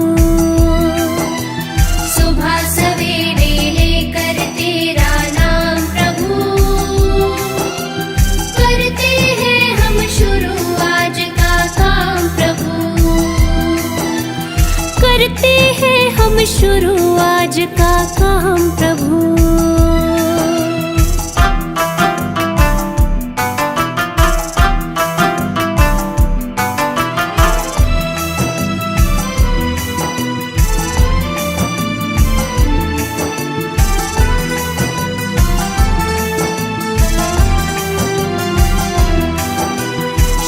Speaker 2: सुबह सवेरे लेकर तेरा नाम प्रभु, करते हैं हम शुरू आज का काम प्रभु।
Speaker 4: करते हैं हम शुरू आज का काम प्रभु।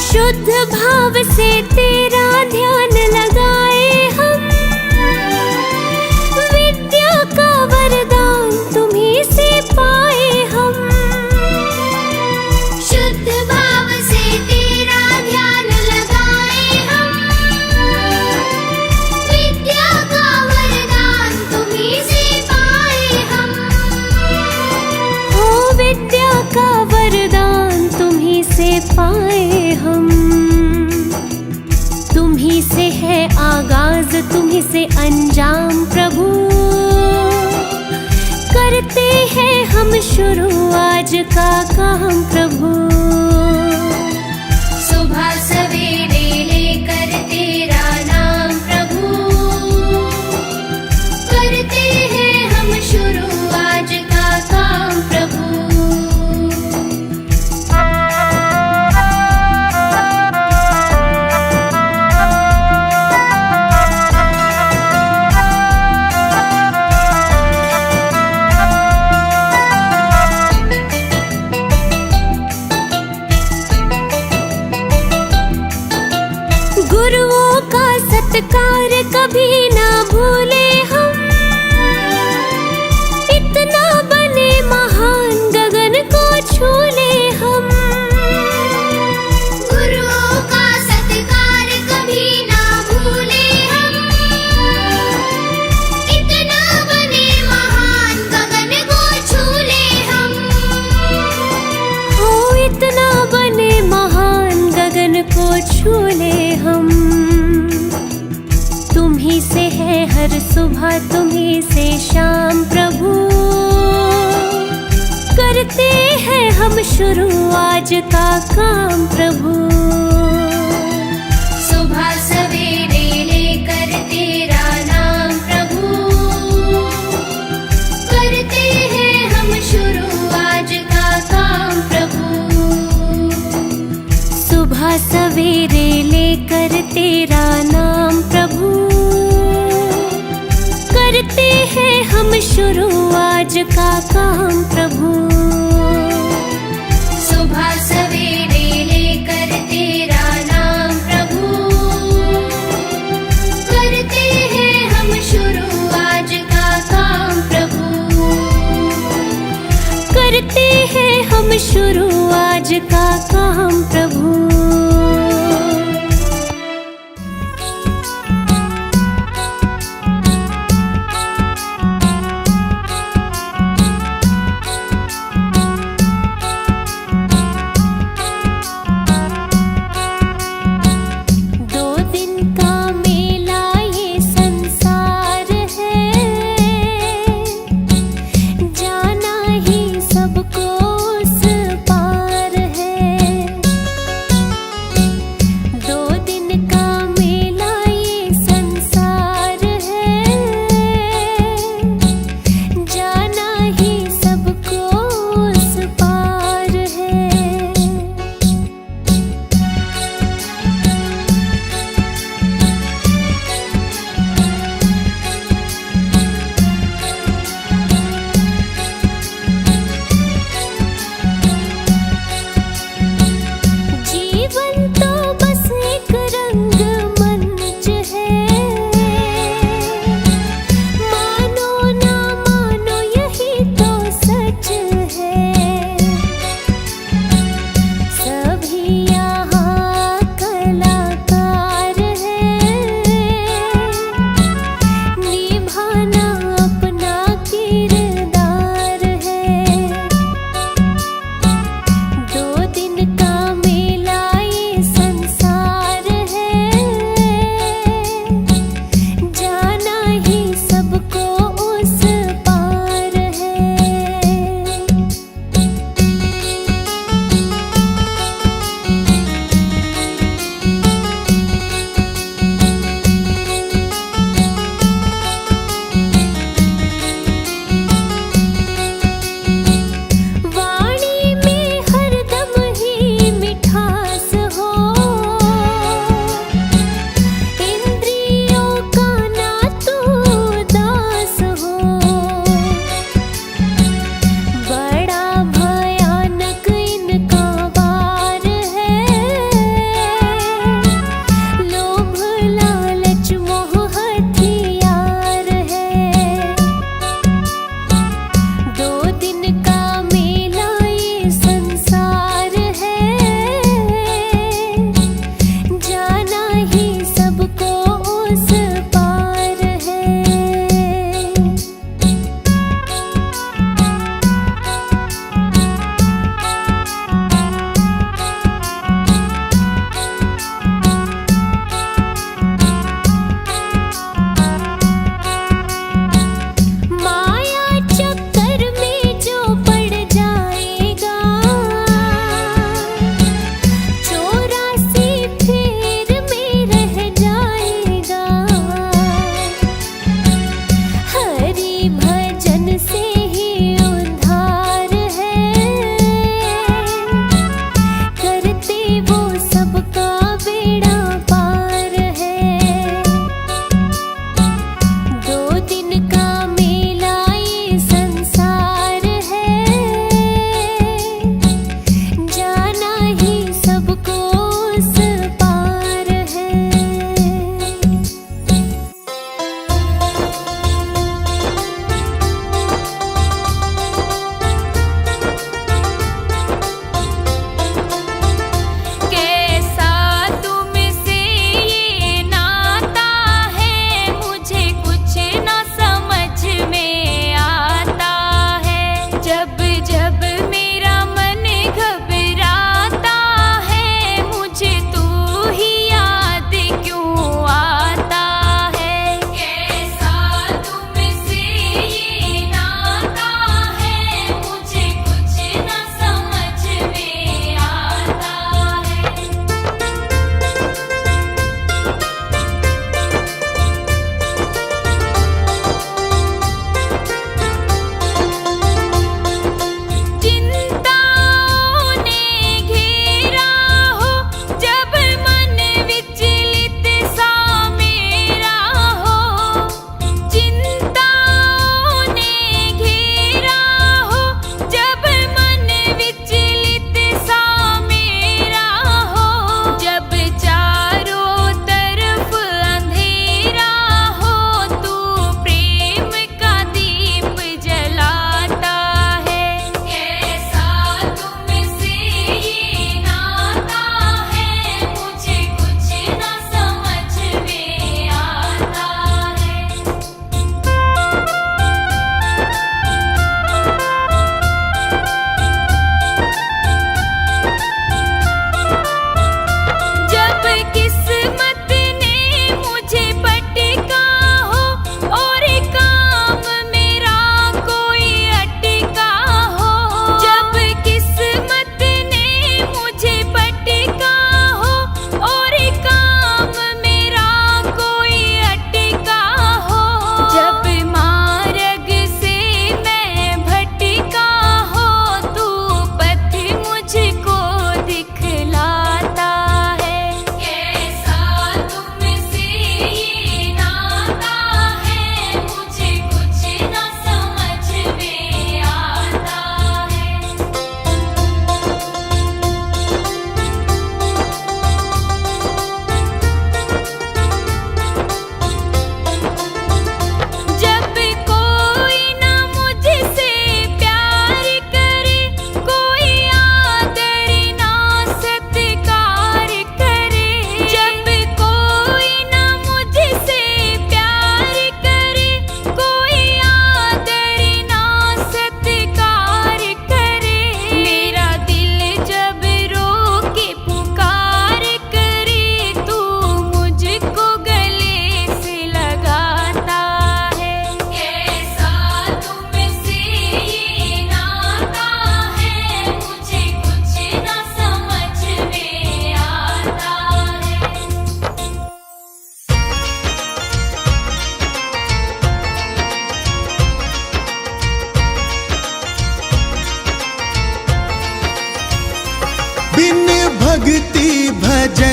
Speaker 4: शुद्ध भाव से तेरा ध्यान लगाए हम, विद्या का वरदान तुम्हीं से पाए हम।
Speaker 2: शुद्ध भाव से तेरा ध्यान लगाए हम, विद्या का वरदान तुम्हीं से पाए हम।
Speaker 4: हो विद्या का वरदान तुम्हीं से पाए हम। तुम्हीं से है आगाज, तुम्हीं से अंजाम प्रभु। करते हैं हम शुरू आज का काम प्रभु।
Speaker 2: सुबह सवेरे लेकर तेरा नाम प्रभु, करते हैं हम शुरू आज का काम प्रभु।
Speaker 4: गुरुओं का सत्कार कभी ना भूले हम, इतना बने महान गगन को छू ले हम।
Speaker 2: गुरुओं का सत्कार कभी ना भूले हम, इतना बने महान गगन को छू ले हम।
Speaker 4: हो इतना बने महान गगन को छू ले हम। तुम्हीं से है हर सुबह, तुम्हीं से शाम प्रभु। करते हैं हम शुरू आज का काम प्रभु।
Speaker 2: सुबह सवेरे लेकर तेरा नाम प्रभु, करते हैं हम शुरू आज का काम प्रभु।
Speaker 4: सुबह सवेरे लेकर तेरा नाम प्रभु, करते हैं हम शुरू आज का काम प्रभु।
Speaker 2: सुबह सवेरे लेकर तेरा नाम प्रभु, करते हैं हम शुरू आज का काम प्रभु।
Speaker 4: करते हैं हम शुरू आज का काम प्रभु।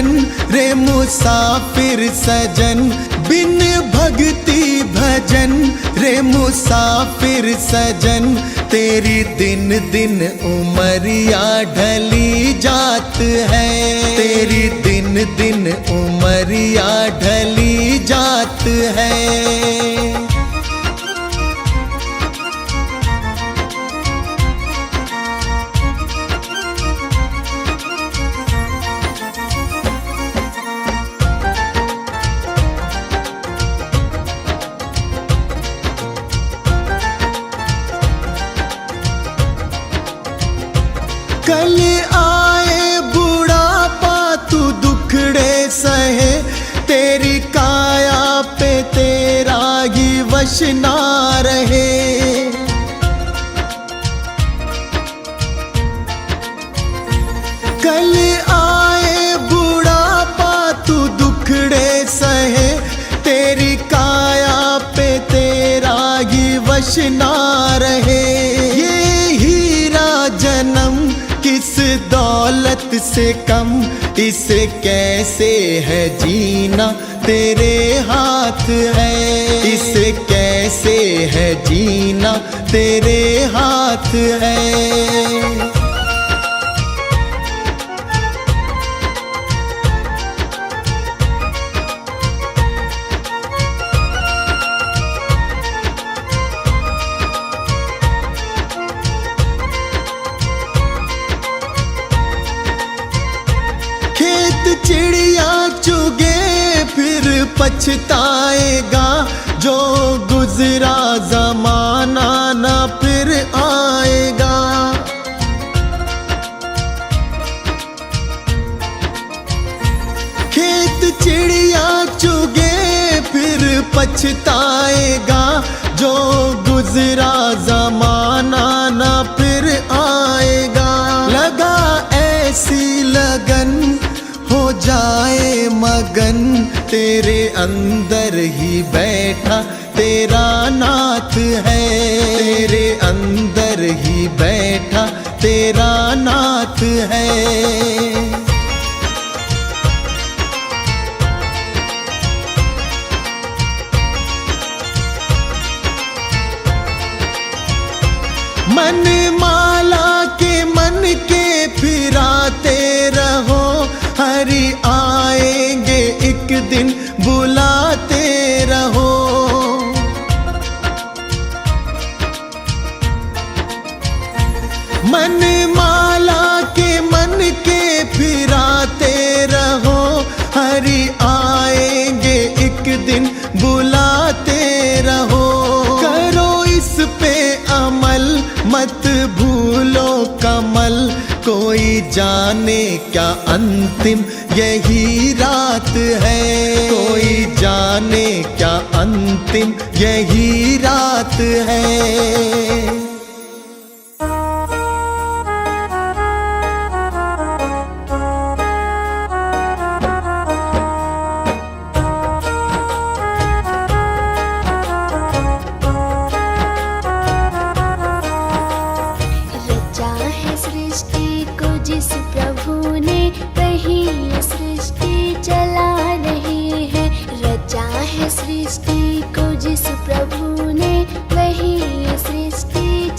Speaker 3: लगन रे मुसाफिर सजन, बिन भक्ति भजन रे मुसाफिर सजन, तेरी दिन दिन उमरिया ढली जात है, तेरी दिन दिन उमरिया ढली जात है। कल आए बुढ़ापा तू दुखड़े सहे, तेरी काया पे तेरा ही वश ना रहे। कल आए बुढ़ापा तू दुखड़े सहे, तेरी काया पे तेरा ही वश ना रहे। ये हीरा जन्म किस दौलत से कम, इसे कैसे है जीना तेरे हाथ है, इसे कैसे है जीना तेरे हाथ है। चिड़िया चुगे फिर पछताएगा, जो गुजरा जमाना ना फिर आएगा। खेत चिड़िया चुगे फिर पछताएगा, जो गुजरा जमाना ना फिर आएगा। लगा ऐसी लगन हो जाए मगन, तेरे अंदर ही बैठा तेरा नाथ है, तेरे अंदर ही बैठा तेरा नाथ है। मन माला के मन के फिराते रहो, हरि आएंगे एक दिन बुलाते रहो। मन माला के मन के फिराते रहो, हरि आएंगे एक दिन बुलाते रहो। करो इस पे अमल मत भूलो कमल, कोई जाने क्या अंतिम यही रात है, कोई जाने क्या अंतिम यही रात है।
Speaker 2: जिस प्रभु ने वही सृष्टि चला रहे हैं, रचा है सृष्टि को जिस प्रभु ने वही सृष्टि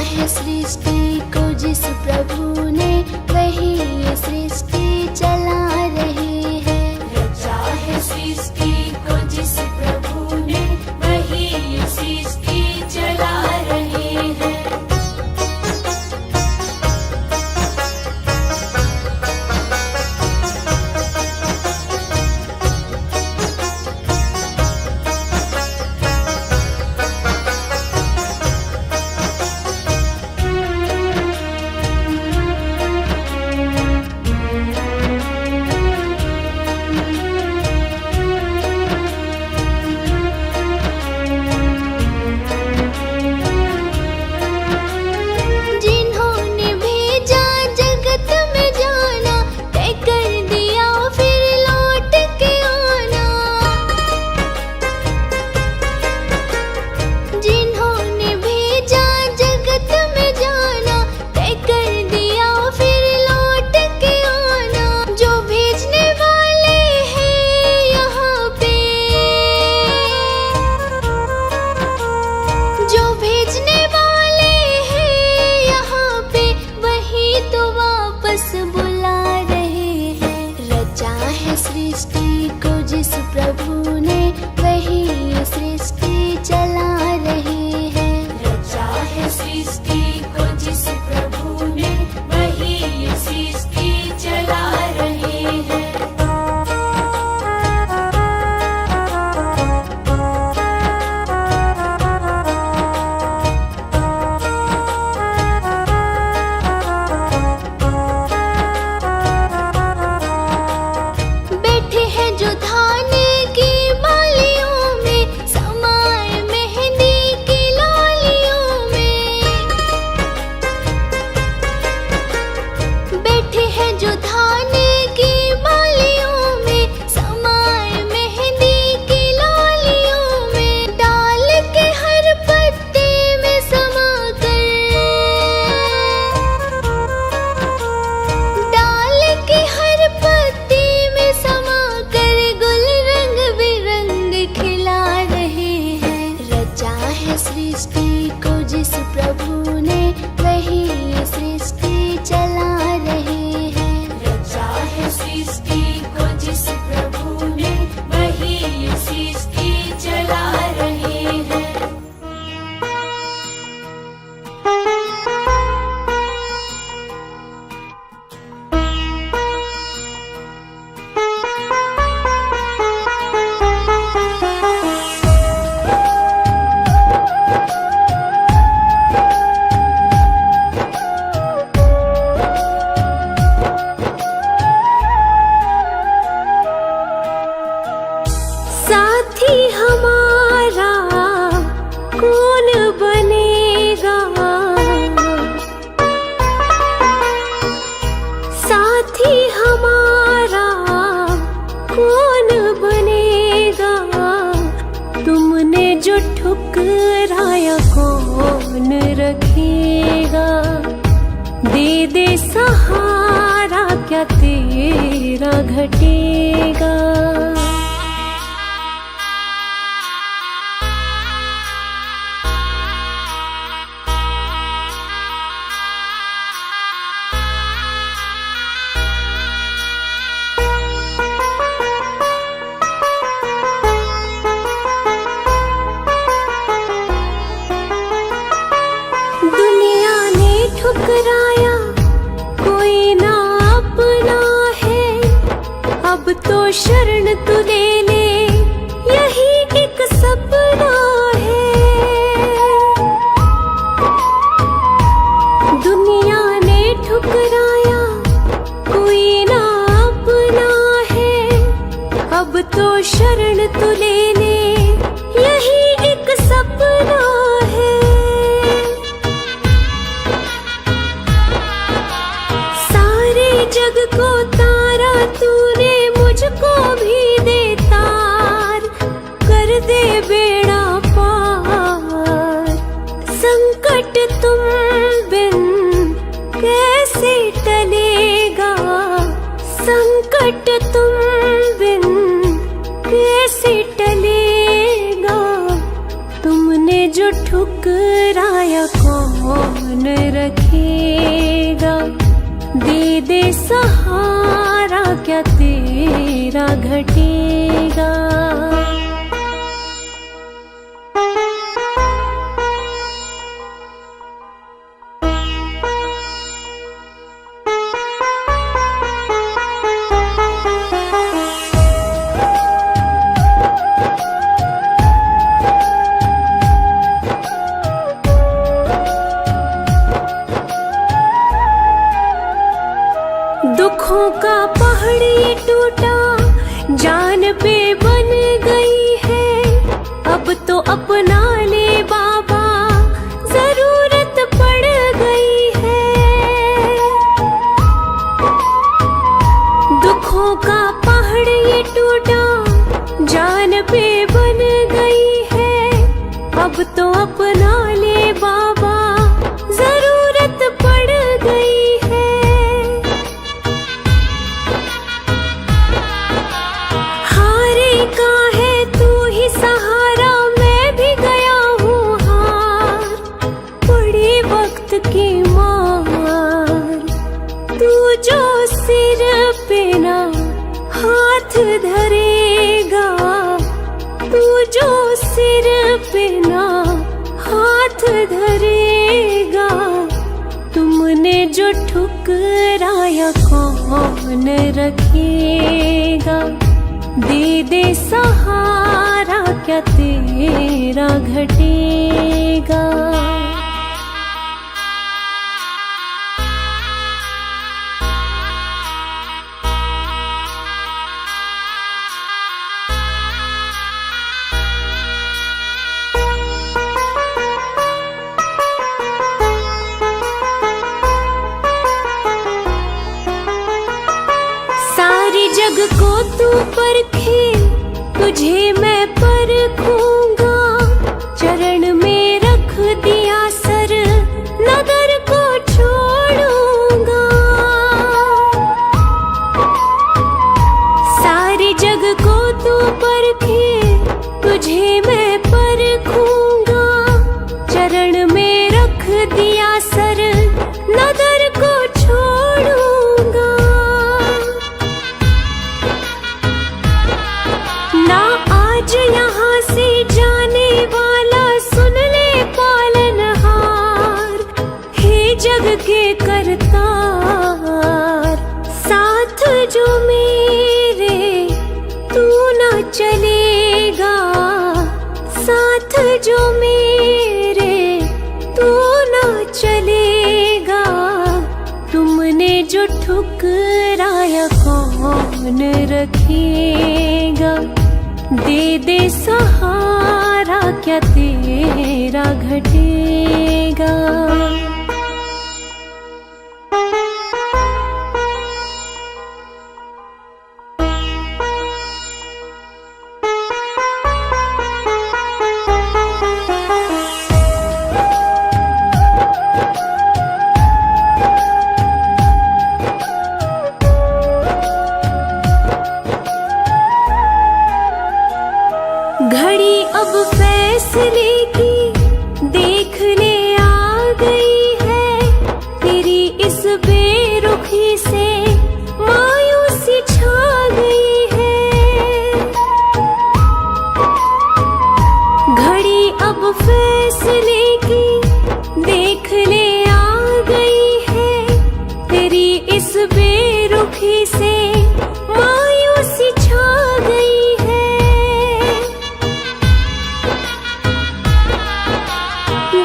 Speaker 2: है सृष्टि को जिस प्रभु ने, वही ये सृष्टि चला रहे हैं।
Speaker 4: रचा है सृष्टि को जिस प्रभु ने, वही ये सृष्टि चला रहे हैं।
Speaker 2: जिन्होंने भेजा जगत में जाना, तय कर दिया फिर लौट के आना। जिन्होंने भेजा जगत में जाना, तय कर दिया फिर लौट के आना। जो भेजने वाले हैं यहाँ पे, जो भेजने वाले हैं यहाँ पे, वही तो वापस बुला रहे हैं। रचा है सृष्टि को जिस प्रभु ने, वही ये सृष्टि चला रहे हैं।
Speaker 4: रचा है सृष्टि को जिस प्रभु ने, वही ये सृष्टि चला रहे हैं।
Speaker 2: बैठे हैं जो धान की बालियों में, समाए मेहंदी की लालियों में। बैठे हैं जो धान की बालियों में, समाए मेहंदी की लालियों में। डाल के हर पत्ते में समा कर, डाल के हर पत्ते में समा कर, गुल रंग बिरंग खिला रहे हैं। रचा है सृष्टि को जिस प्रभु ने, वही ये सृष्टि चला रहे हैं।
Speaker 4: रचा है सृष्टि को जिस प्रभु ने, वही ये सृष्टि चला रहे हैं। साथी हमारा कौन बनेगा, साथी हमारा कौन बनेगा। तुमने जो ठुकराया कौन रखेगा। दे दे सहारा क्या तेरा घटेगा। दुनिया ने ठुकराया कोई ना अपना है। अब तो शरण तू ले ले, यही एक सपना है। दुनिया ने ठुकराया कोई ना अपना है। अब तो शरण तू ले ले, यही एक सपना है। सारे जग को तारा तूने, मुझको भी दे तार। कर दे बेड़ा पार। संकट तुम बिन कैसे टलेगा। संकट तुम बिन कैसे टलेगा। तुमने जो ठुकराया कौन कौन रखेगा। दे दे सहारा क्या तेरा घटेगा। दुखों का पहाड़ ये टूटा, जान पे बन गई है। अब तो अपना ले बाबा, जरूरत पड़ गई है। दुखों का पहाड़ ये टूटा, जान पे बन गई है। अब तो अपना ले बाबा, जरूरत पड़ गई है। का है तू ही सहारा, मैं भी गया हूँ हार। पड़े वक्त की मार, तू जो सिर पे ना हाथ धरेगा, तू जो सिर पे ना हाथ धरेगा। तुमने जो ठुकराया कौन रखेगा। दे दे सहारा क्या तेरा घटेगा। सारे जग को तू परखे, तुझे मैं परखूंगा। चरण में रख दिया सर, नगर को छोड़ूंगा। सारे जग को तू परखे, तुझे मैं परखूंगा। चरण में रख दिया सर, नगर को छोड़ूंगा। ना आज यहाँ से जाने वाला, सुन ले पालनहार। हे जग के करतार, साथ जो मेरे तू ना चलेगा। साथ जो मेरे तू ना चलेगा। तुमने जो ठुकराया कौन रखेगा। दे दे सहारा क्या तेरा घटेगा। घड़ी अब फैसले की देखने आ गई है। तेरी इस बेरुखी से मायूसी छा गई है। घड़ी अब फैसले की देखने आ गई है। तेरी इस बेरुखी से मायूसी छा गई है।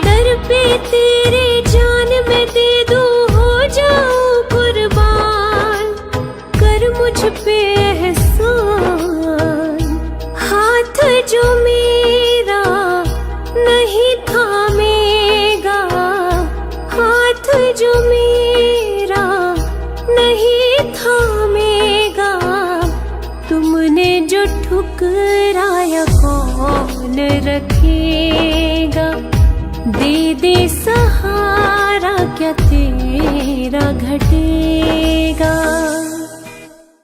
Speaker 4: दर पे तेरे जान में दे दूं, हो जाऊं कुर्बान। कर मुझ पे एहसान, हाथ जो मेरा नहीं थामेगा। हाथ जो मेरा नहीं थामेगा। तुमने जो ठुकराया कौन रखेगा। दे दे सहारा क्या तेरा घटेगा।